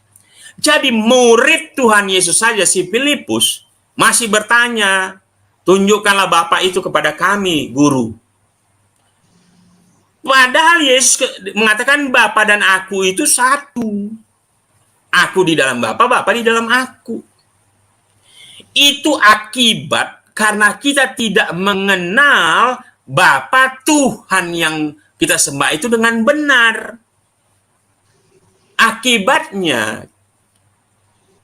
Jadi murid Tuhan Yesus saja, si Filipus, masih bertanya, tunjukkanlah Bapa itu kepada kami, guru. Padahal Yesus mengatakan Bapa dan aku itu satu. Aku di dalam Bapa, Bapa di dalam aku. Itu akibat karena kita tidak mengenal Bapa Tuhan yang kita sembah itu dengan benar. Akibatnya,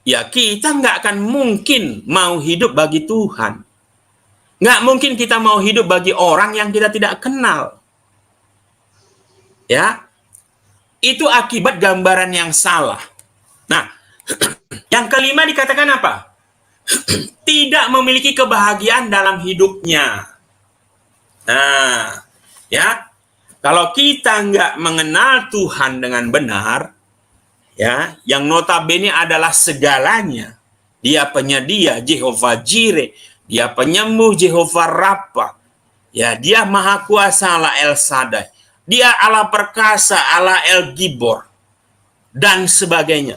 ya kita nggak akan mungkin mau hidup bagi Tuhan. Nggak mungkin kita mau hidup bagi orang yang kita tidak kenal. Ya, itu akibat gambaran yang salah. Nah, yang kelima dikatakan apa? Tidak memiliki kebahagiaan dalam hidupnya. Nah, ya, kalau kita nggak mengenal Tuhan dengan benar, ya, yang notabene adalah segalanya. Dia penyedia, Jehovah Jireh. Dia penyembuh, Jehovah Rafa. Ya, dia Maha Kuasa, Allah El Shaddai. Dia Allah perkasa, Allah El Gibor, dan sebagainya.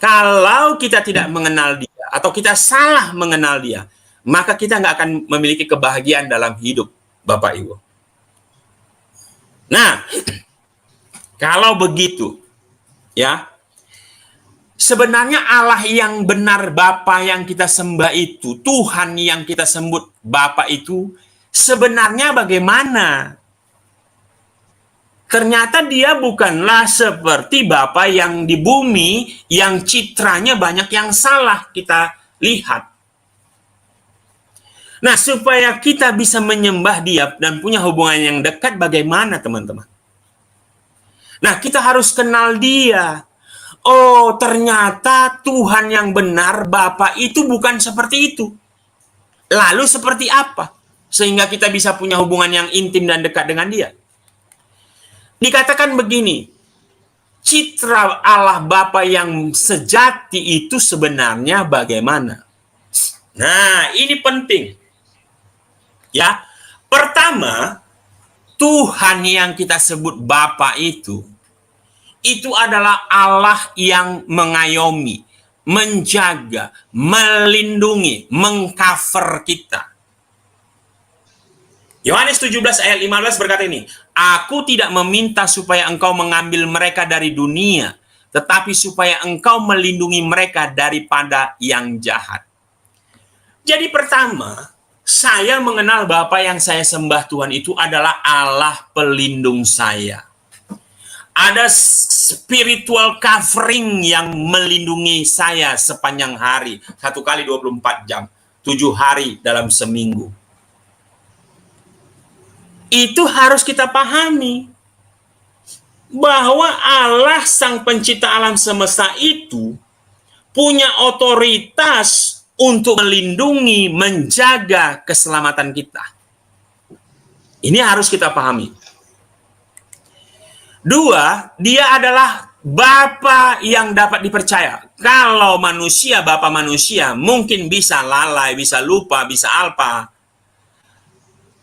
Kalau kita tidak mengenal dia, atau kita salah mengenal dia, maka kita nggak akan memiliki kebahagiaan dalam hidup, Bapak Ibu. Nah, kalau begitu, ya, sebenarnya Allah yang benar, Bapa yang kita sembah itu, Tuhan yang kita sebut Bapa itu, sebenarnya bagaimana? Ternyata dia bukanlah seperti Bapa yang di bumi, yang citranya banyak yang salah kita lihat. Nah, supaya kita bisa menyembah dia dan punya hubungan yang dekat, bagaimana teman-teman? Nah, kita harus kenal dia. Oh, ternyata Tuhan yang benar, Bapa itu bukan seperti itu. Lalu seperti apa? Sehingga kita bisa punya hubungan yang intim dan dekat dengan dia. Dikatakan begini, citra Allah Bapa yang sejati itu sebenarnya bagaimana? Nah, ini penting. Ya, pertama, Tuhan yang kita sebut Bapa itu adalah Allah yang mengayomi, menjaga, melindungi, mengcover kita. Yohanes 17 ayat 15 berkata ini, Aku tidak meminta supaya engkau mengambil mereka dari dunia, tetapi supaya engkau melindungi mereka daripada yang jahat. Jadi pertama, saya mengenal Bapa yang saya sembah Tuhan itu adalah Allah pelindung saya. Ada spiritual covering yang melindungi saya sepanjang hari. 1 kali 24 jam. 7 hari dalam seminggu. Itu harus kita pahami. Bahwa Allah sang pencipta alam semesta itu punya otoritas untuk melindungi, menjaga keselamatan kita. Ini harus kita pahami. Dua, dia adalah Bapa yang dapat dipercaya. Kalau manusia, Bapa manusia, mungkin bisa lalai, bisa lupa, bisa alpa.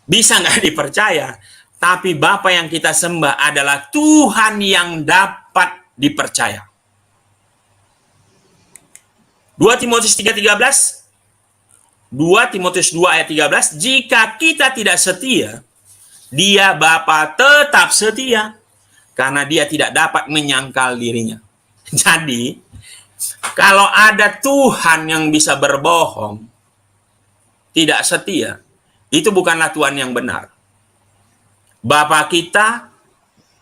Bisa nggak dipercaya. Tapi Bapa yang kita sembah adalah Tuhan yang dapat dipercaya. 2 Timotius 3:13. 2 Timotius 2 ayat 13. Jika kita tidak setia, dia Bapa tetap setia. Karena dia tidak dapat menyangkal dirinya. Jadi, kalau ada Tuhan yang bisa berbohong, tidak setia, itu bukanlah Tuhan yang benar. Bapa kita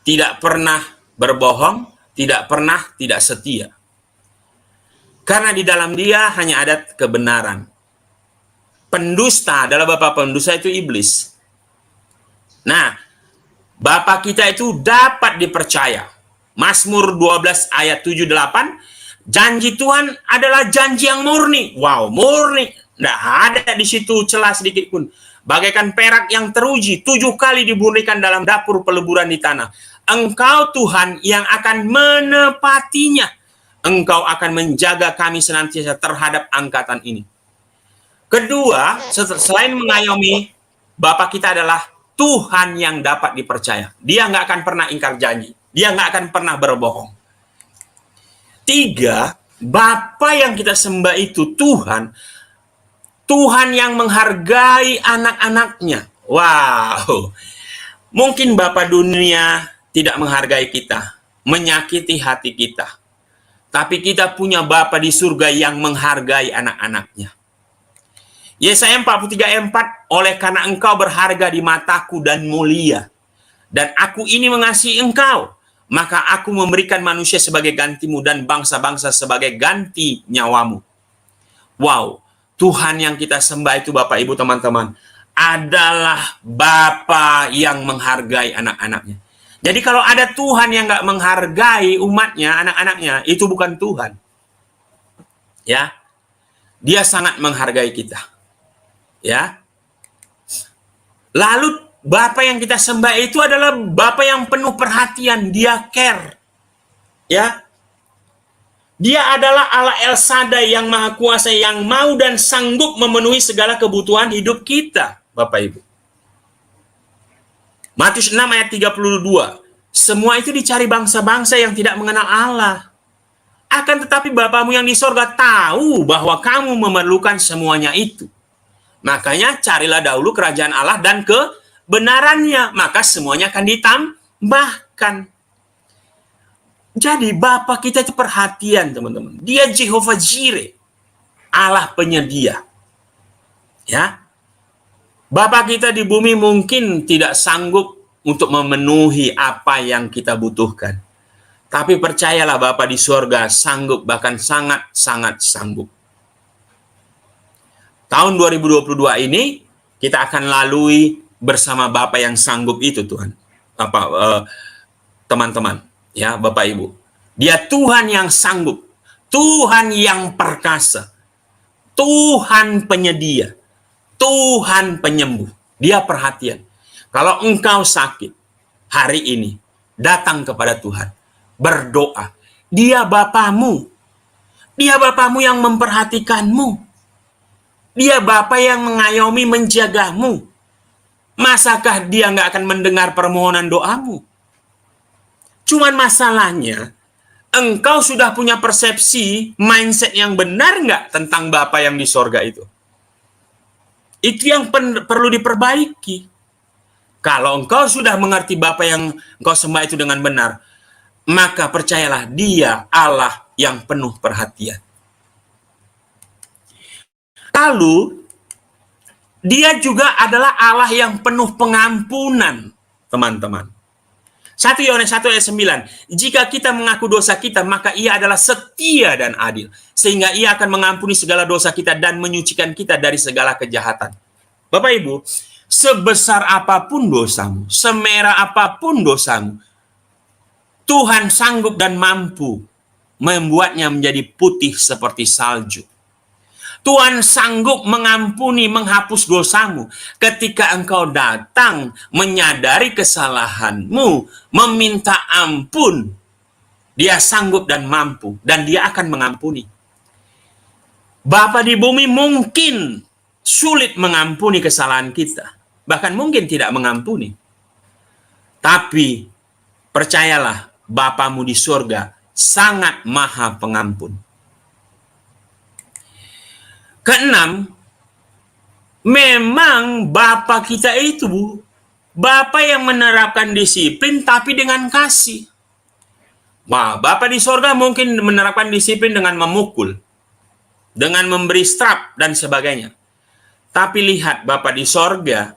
tidak pernah berbohong, tidak pernah tidak setia. Karena di dalam dia hanya ada kebenaran. Pendusta adalah bapa pendusta itu iblis. Nah, Bapa kita itu dapat dipercaya. Mazmur 12 ayat 7-8, janji Tuhan adalah janji yang murni. Wow, murni. Nggak ada di situ celah sedikit pun. Bagaikan perak yang teruji, 7 kali dimurnikan dalam dapur peleburan di tanah. Engkau Tuhan yang akan menepatinya. Engkau akan menjaga kami senantiasa terhadap angkatan ini. Kedua, selain mengayomi, Bapa kita adalah Tuhan yang dapat dipercaya. Dia nggak akan pernah ingkar janji. Dia nggak akan pernah berbohong. 3, Bapa yang kita sembah itu Tuhan yang menghargai anak-anaknya. Wow. Mungkin Bapa dunia tidak menghargai kita, menyakiti hati kita. Tapi kita punya Bapa di surga yang menghargai anak-anaknya. Yesaya 43:4, oleh karena engkau berharga di mataku dan mulia, dan aku ini mengasihi engkau, maka aku memberikan manusia sebagai gantimu dan bangsa-bangsa sebagai ganti nyawamu. Wow, Tuhan yang kita sembah itu Bapak Ibu teman-teman, adalah Bapa yang menghargai anak-anaknya. Jadi kalau ada Tuhan yang nggak menghargai umatnya, anak-anaknya, itu bukan Tuhan. Ya, dia sangat menghargai kita. Ya. Lalu Bapa yang kita sembah itu adalah Bapa yang penuh perhatian, dia care. Ya. Dia adalah Allah El Shaddai yang Maha Kuasa, yang mau dan sanggup memenuhi segala kebutuhan hidup kita, Bapak Ibu. Matius 6 ayat 32. Semua itu dicari bangsa-bangsa yang tidak mengenal Allah. Akan tetapi Bapamu yang di sorga tahu bahwa kamu memerlukan semuanya itu. Makanya carilah dahulu kerajaan Allah dan kebenarannya, maka semuanya akan ditambahkan. Jadi Bapa kita itu perhatian, teman-teman. Dia Jehovah Jireh, Allah penyedia. Ya. Bapa kita di bumi mungkin tidak sanggup untuk memenuhi apa yang kita butuhkan. Tapi percayalah Bapa di surga sanggup, bahkan sangat-sangat sanggup. Tahun 2022 ini kita akan lalui bersama Bapa yang sanggup itu, Tuhan. Teman-teman, ya Bapak Ibu. Dia Tuhan yang sanggup, Tuhan yang perkasa, Tuhan penyedia, Tuhan penyembuh. Dia perhatian. Kalau engkau sakit hari ini, datang kepada Tuhan, berdoa. Dia Bapamu. Dia Bapamu yang memperhatikanmu. Dia Bapa yang mengayomi, menjagamu. Masakah dia nggak akan mendengar permohonan doamu? Cuman masalahnya, engkau sudah punya persepsi, mindset yang benar nggak tentang Bapa yang di sorga itu? Itu yang perlu diperbaiki. Kalau engkau sudah mengerti Bapa yang engkau sembah itu dengan benar, maka percayalah, dia Allah yang penuh perhatian. Lalu, dia juga adalah Allah yang penuh pengampunan, teman-teman. 1 Yohanes 1 ayat 9. Jika kita mengaku dosa kita, maka ia adalah setia dan adil, sehingga ia akan mengampuni segala dosa kita dan menyucikan kita dari segala kejahatan. Bapak Ibu, sebesar apapun dosamu, semerah apapun dosamu, Tuhan sanggup dan mampu membuatnya menjadi putih seperti salju. Tuhan sanggup mengampuni, menghapus dosamu ketika engkau datang menyadari kesalahanmu, meminta ampun. Dia sanggup dan mampu, dan dia akan mengampuni. Bapa di bumi mungkin sulit mengampuni kesalahan kita, bahkan mungkin tidak mengampuni. Tapi percayalah, Bapamu di surga sangat maha pengampun. Keenam, memang Bapa kita itu Bapa yang menerapkan disiplin tapi dengan kasih. Wah, Bapa di sorga mungkin menerapkan disiplin dengan memukul, dengan memberi strap dan sebagainya. Tapi lihat, Bapa di sorga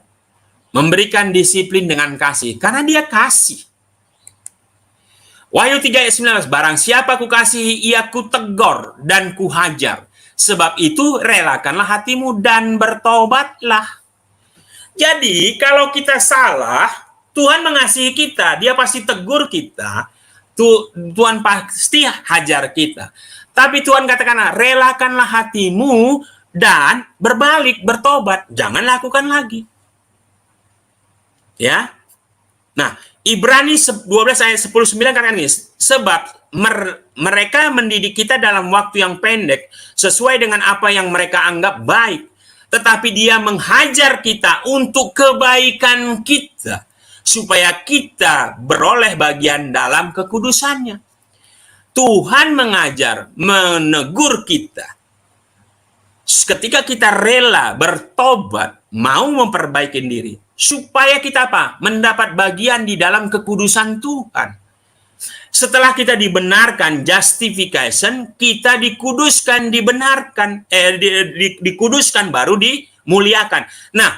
memberikan disiplin dengan kasih, karena dia kasih. Wahyu 3 ayat 19, barang siapa kukasihi, ia kutegor dan kuhajar. Sebab itu relakanlah hatimu dan bertobatlah. Jadi kalau kita salah, Tuhan mengasihi kita, dia pasti tegur kita, Tuhan pasti hajar kita. Tapi Tuhan katakanlah, relakanlah hatimu dan berbalik, bertobat. Jangan lakukan lagi. Ya. Nah, Ibrani 12 ayat 10-9 katakan ini, sebab mereka mendidik kita dalam waktu yang pendek sesuai dengan apa yang mereka anggap baik, tetapi dia menghajar kita untuk kebaikan kita supaya kita beroleh bagian dalam kekudusannya. Tuhan mengajar, menegur kita ketika kita rela bertobat, mau memperbaiki diri, supaya kita apa? Mendapat bagian di dalam kekudusan Tuhan. Setelah kita dibenarkan, justification, kita dikuduskan, dibenarkan, dikuduskan baru dimuliakan. Nah,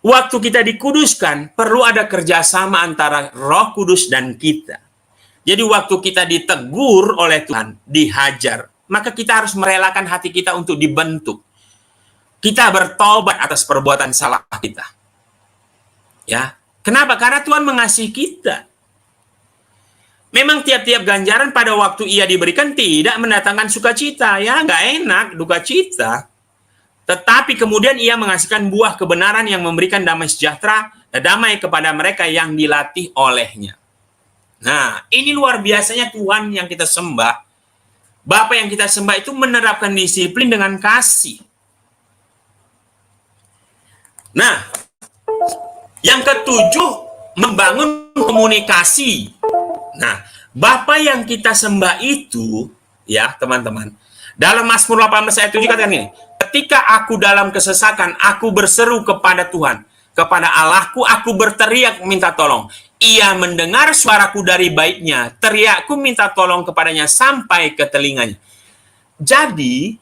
waktu kita dikuduskan, perlu ada kerjasama antara Roh Kudus dan kita. Jadi waktu kita ditegur oleh Tuhan, dihajar, maka kita harus merelakan hati kita untuk dibentuk. Kita bertobat atas perbuatan salah kita. Ya, kenapa? Karena Tuhan mengasihi kita. Memang tiap-tiap ganjaran pada waktu ia diberikan tidak mendatangkan sukacita, ya, nggak enak, duka cita. Tetapi kemudian ia menghasilkan buah kebenaran yang memberikan damai sejahtera, damai kepada mereka yang dilatih olehnya. Nah, ini luar biasanya Tuhan yang kita sembah. Bapa yang kita sembah itu menerapkan disiplin dengan kasih. Nah, yang ketujuh, membangun komunikasi. Nah, Bapa yang kita sembah itu, ya teman-teman, dalam Mazmur 18 ayat 7 katakan ini, ketika aku dalam kesesakan, aku berseru kepada Tuhan, kepada Allahku, aku berteriak minta tolong. Ia mendengar suaraku dari baitnya, teriakku minta tolong kepadanya sampai ke telinganya. Jadi,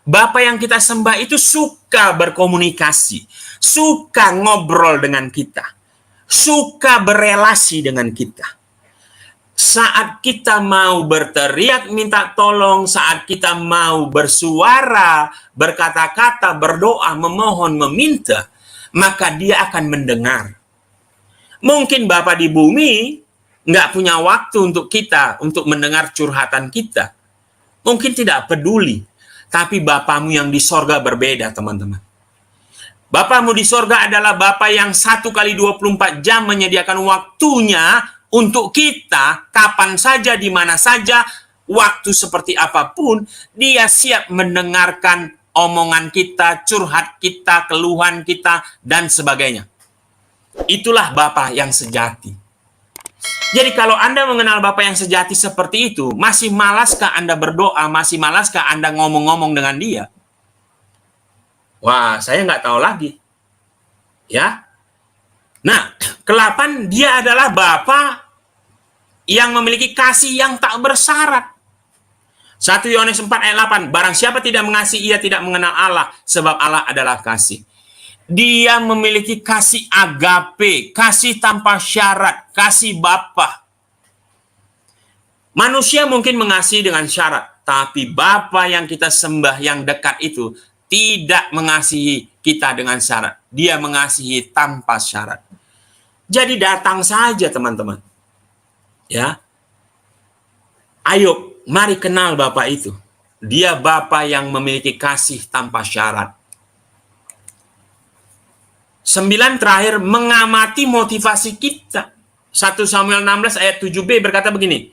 Bapa yang kita sembah itu suka berkomunikasi, suka ngobrol dengan kita, suka berelasi dengan kita. Saat kita mau berteriak minta tolong, saat kita mau bersuara, berkata-kata, berdoa, memohon, meminta, maka dia akan mendengar. Mungkin Bapa di bumi nggak punya waktu untuk kita, untuk mendengar curhatan kita. Mungkin tidak peduli. Tapi Bapamu yang di sorga berbeda, teman-teman. Bapamu di sorga adalah Bapa yang 1 kali 24 jam menyediakan waktunya untuk kita, kapan saja, di mana saja, waktu seperti apapun, dia siap mendengarkan omongan kita, curhat kita, keluhan kita, dan sebagainya. Itulah Bapa yang sejati. Jadi kalau Anda mengenal Bapa yang sejati seperti itu, masih malaskah Anda berdoa, masih malaskah Anda ngomong-ngomong dengan dia? Wah, saya nggak tahu lagi. Ya. Nah, ke-8, dia adalah Bapa yang memiliki kasih yang tak bersyarat. 1 Yohanes 4 ayat 8, barang siapa tidak mengasihi, ia tidak mengenal Allah, sebab Allah adalah kasih. Dia memiliki kasih agape, kasih tanpa syarat, kasih Bapa. Manusia mungkin mengasihi dengan syarat, tapi Bapa yang kita sembah, yang dekat itu, tidak mengasihi kita dengan syarat. Dia mengasihi tanpa syarat. Jadi datang saja, teman-teman. Ya. Ayo, mari kenal Bapa itu. Dia Bapa yang memiliki kasih tanpa syarat. 9 terakhir, mengamati motivasi kita. 1 Samuel 16 ayat 7b berkata begini,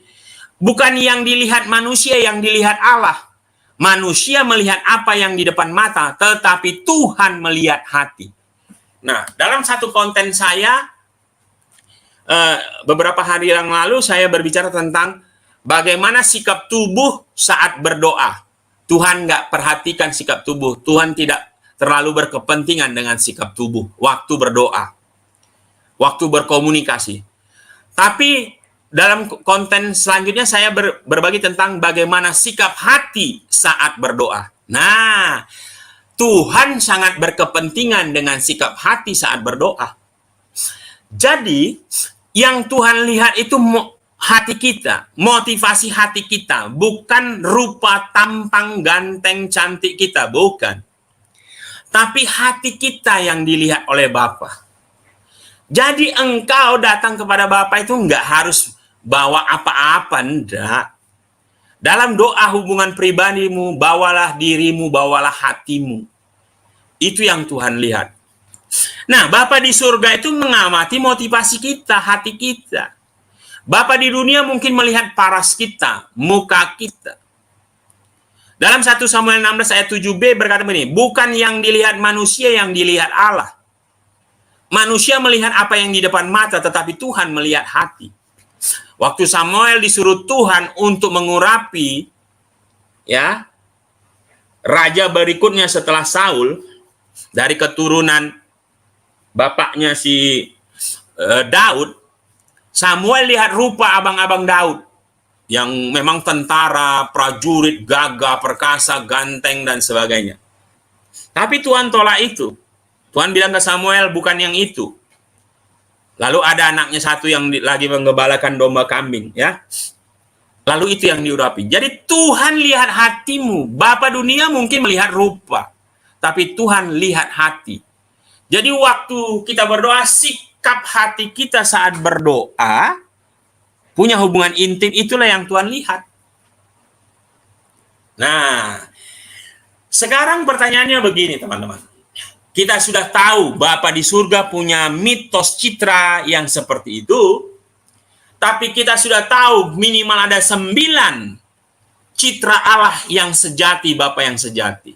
bukan yang dilihat manusia yang dilihat Allah. Manusia melihat apa yang di depan mata, tetapi Tuhan melihat hati. Nah, dalam satu konten saya, beberapa hari yang lalu saya berbicara tentang bagaimana sikap tubuh saat berdoa. Tuhan nggak perhatikan sikap tubuh. Tuhan tidak terlalu berkepentingan dengan sikap tubuh waktu berdoa, waktu berkomunikasi. Tapi dalam konten selanjutnya saya berbagi tentang bagaimana sikap hati saat berdoa. Nah, Tuhan sangat berkepentingan dengan sikap hati saat berdoa. Jadi, yang Tuhan lihat itu hati kita, motivasi hati kita, bukan rupa tampang ganteng cantik kita, bukan. Tapi hati kita yang dilihat oleh Bapa. Jadi engkau datang kepada Bapa itu nggak harus bawa apa-apa, enggak. Dalam doa hubungan pribadimu, bawalah dirimu, bawalah hatimu. Itu yang Tuhan lihat. Nah, Bapa di surga itu mengamati motivasi kita, hati kita. Bapa di dunia mungkin melihat paras kita, muka kita. Dalam 1 Samuel 16 ayat 7b berkata begini, bukan yang dilihat manusia yang dilihat Allah. Manusia melihat apa yang di depan mata, tetapi Tuhan melihat hati. Waktu Samuel disuruh Tuhan untuk mengurapi ya raja berikutnya setelah Saul dari keturunan bapaknya si Daud, Samuel lihat rupa abang-abang Daud yang memang tentara, prajurit, gagah, perkasa, ganteng, dan sebagainya. Tapi Tuhan tolak itu. Tuhan bilang ke Samuel, bukan yang itu. Lalu ada anaknya satu yang lagi menggembalakan domba kambing, ya. Lalu itu yang diurapi. Jadi Tuhan lihat hatimu. Bapa dunia mungkin melihat rupa, tapi Tuhan lihat hati. Jadi waktu kita berdoa, sikap hati kita saat berdoa, punya hubungan intim, itulah yang Tuhan lihat. Nah, sekarang pertanyaannya begini, teman-teman. Kita sudah tahu Bapa di surga punya mitos citra yang seperti itu, tapi kita sudah tahu minimal ada 9 citra Allah yang sejati, Bapa yang sejati.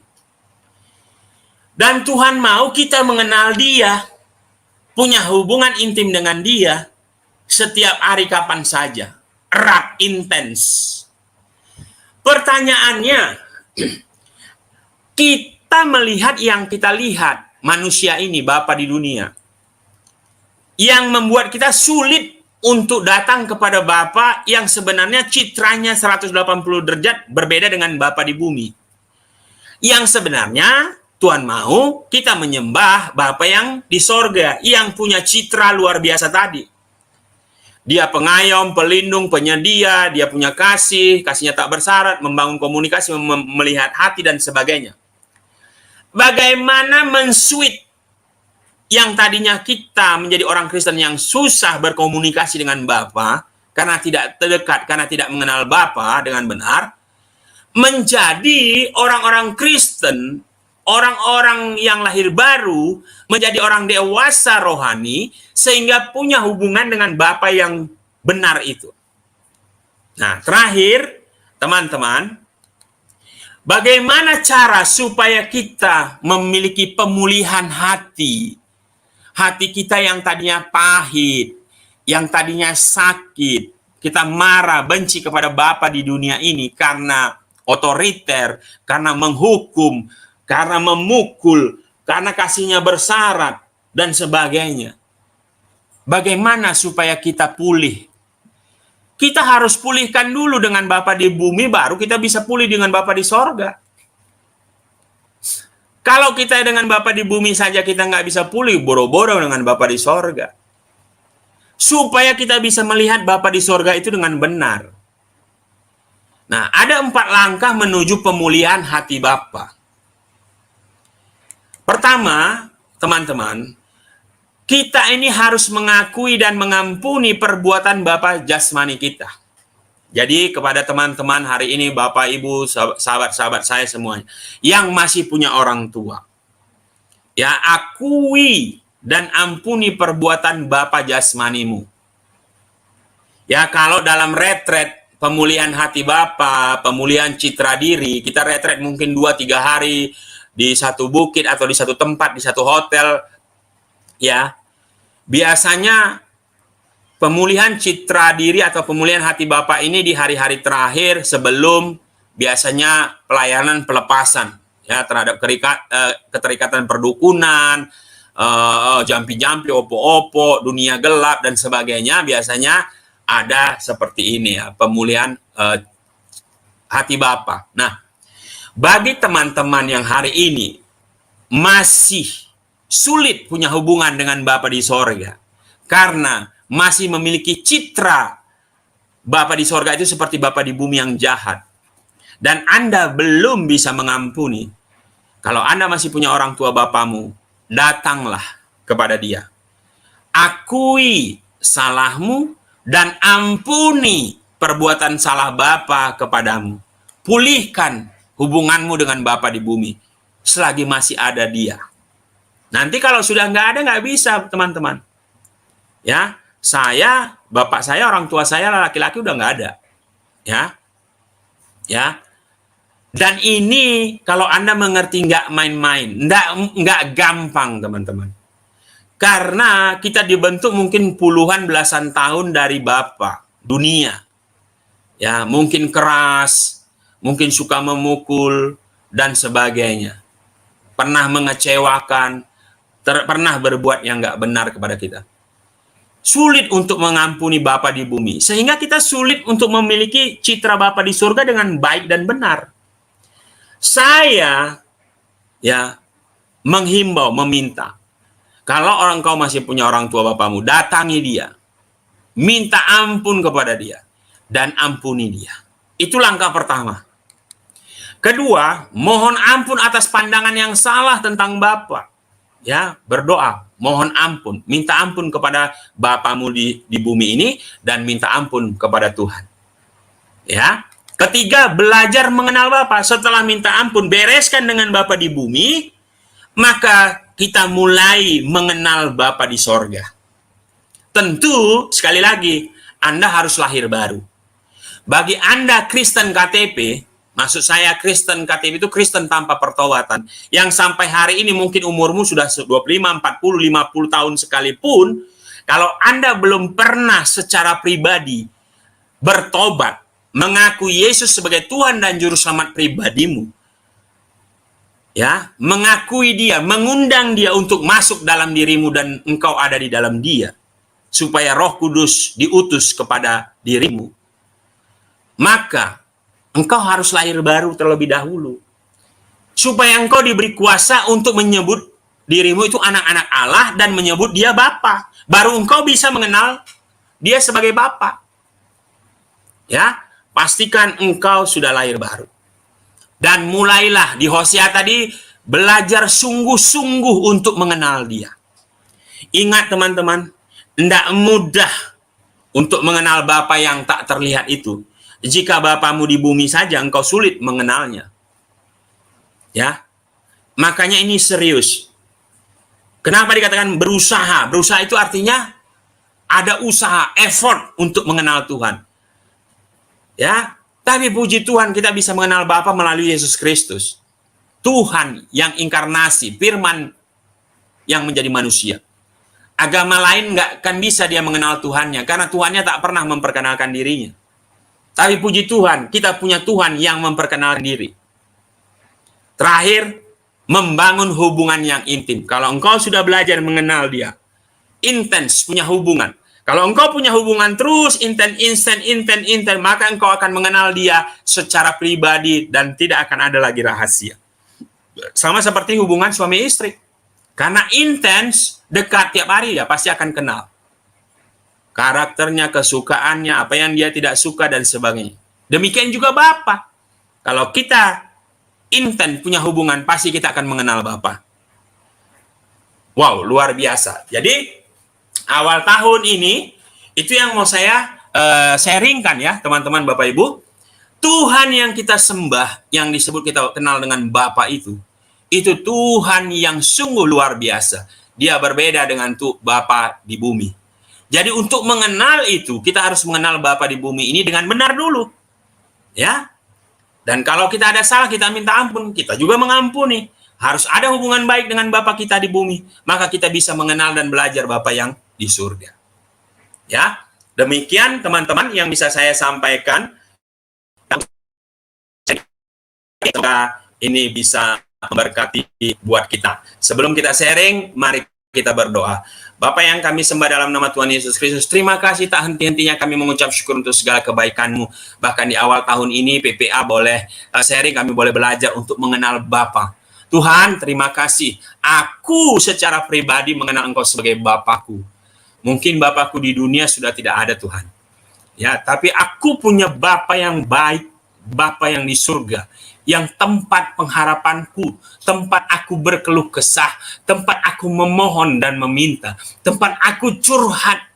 Dan Tuhan mau kita mengenal Dia, punya hubungan intim dengan Dia, setiap hari kapan saja, erat, intens. Pertanyaannya, kita melihat yang kita lihat, manusia ini, Bapa di dunia, yang membuat kita sulit untuk datang kepada Bapa yang sebenarnya citranya 180 derajat berbeda dengan Bapa di bumi. Yang sebenarnya Tuhan mau kita menyembah Bapa yang di sorga, yang punya citra luar biasa tadi. Dia pengayom, pelindung, penyedia, dia punya kasih, kasihnya tak bersyarat, membangun komunikasi, melihat hati, dan sebagainya. Bagaimana men-switch yang tadinya kita menjadi orang Kristen yang susah berkomunikasi dengan Bapa, karena tidak terdekat, karena tidak mengenal Bapa dengan benar, menjadi orang-orang Kristen, orang-orang yang lahir baru, menjadi orang dewasa rohani, sehingga punya hubungan dengan Bapa yang benar itu. Nah, terakhir, teman-teman, bagaimana cara supaya kita memiliki pemulihan hati? Hati kita yang tadinya pahit, yang tadinya sakit, kita marah, benci kepada Bapa di dunia ini karena otoriter, karena menghukum, karena memukul, karena kasihnya bersyarat, dan sebagainya. Bagaimana supaya kita pulih? Kita harus pulihkan dulu dengan Bapa di bumi, baru kita bisa pulih dengan Bapa di sorga. Kalau kita dengan Bapa di bumi saja kita nggak bisa pulih, boro-boro dengan Bapa di sorga. Supaya kita bisa melihat Bapa di sorga itu dengan benar. Nah, ada 4 langkah menuju pemulihan hati Bapa. Pertama, teman-teman, kita ini harus mengakui dan mengampuni perbuatan Bapa jasmani kita. Jadi kepada teman-teman hari ini, Bapak, Ibu, sahabat-sahabat saya semuanya, yang masih punya orang tua, ya, akui dan ampuni perbuatan Bapa jasmanimu. Ya, kalau dalam retret pemulihan hati Bapa, pemulihan citra diri, kita retret mungkin 2-3 hari di satu bukit atau di satu tempat, di satu hotel, ya. Biasanya pemulihan citra diri atau pemulihan hati Bapa ini di hari-hari terakhir sebelum biasanya pelayanan pelepasan, ya, terhadap keterikatan perdukunan, jampi-jampi, opo-opo, dunia gelap dan sebagainya. Biasanya ada seperti ini, ya, pemulihan hati Bapa. Nah, bagi teman-teman yang hari ini masih sulit punya hubungan dengan Bapa di sorga, karena masih memiliki citra Bapa di sorga itu seperti Bapa di bumi yang jahat, dan Anda belum bisa mengampuni, kalau Anda masih punya orang tua Bapamu, datanglah kepada Dia. Akui salahmu dan ampuni perbuatan salah Bapa kepadamu. Pulihkan hubunganmu dengan Bapa di bumi selagi masih ada Dia. Nanti kalau sudah nggak ada, nggak bisa, teman-teman. Ya, bapak saya, orang tua saya, laki-laki udah nggak ada. Ya. Dan ini kalau Anda mengerti nggak main-main, nggak gampang, teman-teman. Karena kita dibentuk mungkin puluhan belasan tahun dari Bapa dunia. Ya, mungkin keras, mungkin suka memukul dan sebagainya. Pernah mengecewakan, pernah berbuat yang nggak benar kepada kita. Sulit untuk mengampuni Bapa di bumi, sehingga kita sulit untuk memiliki citra Bapa di surga dengan baik dan benar. Saya, ya, menghimbau, meminta, kalau engkau masih punya orang tua Bapamu, datangi dia, minta ampun kepada dia, dan ampuni dia. Itu langkah pertama. Kedua, mohon ampun atas pandangan yang salah tentang Bapa. Ya, berdoa, mohon ampun, minta ampun kepada Bapamu di bumi ini, dan minta ampun kepada Tuhan. Ya. Ketiga, belajar mengenal Bapa. Setelah minta ampun, bereskan dengan Bapa di bumi, maka kita mulai mengenal Bapa di sorga. Tentu, sekali lagi, Anda harus lahir baru. Bagi Anda Kristen KTP, maksud saya Kristen KTP itu Kristen tanpa pertobatan, yang sampai hari ini mungkin umurmu sudah 25, 40, 50 tahun sekalipun, kalau Anda belum pernah secara pribadi bertobat, mengakui Yesus sebagai Tuhan dan Juru Selamat pribadimu, ya, mengakui Dia, mengundang Dia untuk masuk dalam dirimu dan engkau ada di dalam Dia, supaya Roh Kudus diutus kepada dirimu, maka engkau harus lahir baru terlebih dahulu, supaya engkau diberi kuasa untuk menyebut dirimu itu anak-anak Allah dan menyebut Dia Bapa. Baru engkau bisa mengenal Dia sebagai Bapa. Ya, pastikan engkau sudah lahir baru. Dan mulailah di Hosea tadi belajar sungguh-sungguh untuk mengenal Dia. Ingat, teman-teman, tidak mudah untuk mengenal Bapa yang tak terlihat itu. Jika Bapamu di bumi saja, engkau sulit mengenalnya. Ya, makanya ini serius. Kenapa dikatakan berusaha? Berusaha itu artinya ada usaha, effort untuk mengenal Tuhan. Ya, tapi puji Tuhan kita bisa mengenal Bapa melalui Yesus Kristus. Tuhan yang inkarnasi, firman yang menjadi manusia. Agama lain nggak akan bisa dia mengenal Tuhannya, karena Tuhannya tak pernah memperkenalkan dirinya. Tapi puji Tuhan, kita punya Tuhan yang memperkenalkan diri. Terakhir, membangun hubungan yang intim. Kalau engkau sudah belajar mengenal dia, intens punya hubungan. Kalau engkau punya hubungan terus, intens, maka engkau akan mengenal dia secara pribadi dan tidak akan ada lagi rahasia. Sama seperti hubungan suami istri. Karena intens, dekat tiap hari, ya pasti akan kenal. Karakternya, kesukaannya, apa yang dia tidak suka, dan sebagainya. Demikian juga Bapa. Kalau kita intens punya hubungan, pasti kita akan mengenal Bapa. Wow, luar biasa. Jadi, awal tahun ini, itu yang mau saya sharingkan ya, teman-teman Bapak Ibu. Tuhan yang kita sembah, yang disebut kita kenal dengan Bapa itu Tuhan yang sungguh luar biasa. Dia berbeda dengan Bapa di bumi. Jadi untuk mengenal itu, kita harus mengenal Bapa di bumi ini dengan benar dulu. Ya. Dan kalau kita ada salah, kita minta ampun. Kita juga mengampuni. Harus ada hubungan baik dengan Bapa kita di bumi. Maka kita bisa mengenal dan belajar Bapa yang di surga. Ya. Demikian teman-teman yang bisa saya sampaikan. Ini bisa memberkati buat kita. Sebelum kita sharing, mari kita berdoa. Bapa yang kami sembah dalam nama Tuhan Yesus Kristus, terima kasih tak henti-hentinya kami mengucap syukur untuk segala kebaikan-Mu. Bahkan di awal tahun ini PPA boleh sharing, kami boleh belajar untuk mengenal Bapa. Tuhan, terima kasih. Aku secara pribadi mengenal Engkau sebagai Bapakku. Mungkin Bapakku di dunia sudah tidak ada, Tuhan. Ya, tapi aku punya Bapa yang baik, Bapa yang di surga, yang tempat pengharapanku, tempat aku berkeluh kesah, tempat aku memohon dan meminta, tempat aku curhat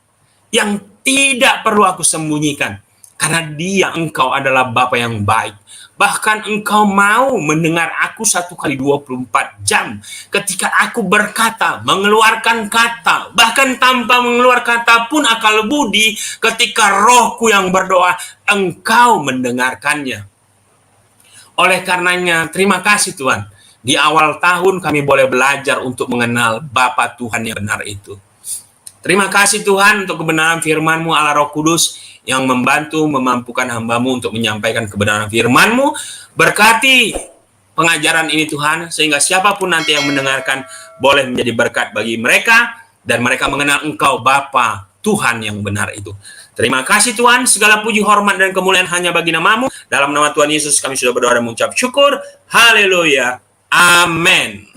yang tidak perlu aku sembunyikan. Karena Dia, Engkau adalah Bapa yang baik. Bahkan Engkau mau mendengar aku 1x24 jam. Ketika aku berkata, mengeluarkan kata, bahkan tanpa mengeluarkan kata pun akal budi, ketika rohku yang berdoa, Engkau mendengarkannya. Oleh karenanya, terima kasih Tuhan. Di awal tahun kami boleh belajar untuk mengenal Bapa Tuhan yang benar itu. Terima kasih Tuhan untuk kebenaran firman-Mu Allah Roh Kudus yang membantu, memampukan hamba-Mu untuk menyampaikan kebenaran firman-Mu. Berkati pengajaran ini Tuhan, sehingga siapapun nanti yang mendengarkan boleh menjadi berkat bagi mereka, dan mereka mengenal Engkau Bapa Tuhan yang benar itu. Terima kasih Tuhan, segala puji, hormat, dan kemuliaan hanya bagi nama-Mu. Dalam nama Tuhan Yesus kami sudah berdoa dan mengucap syukur. Haleluya. Amin.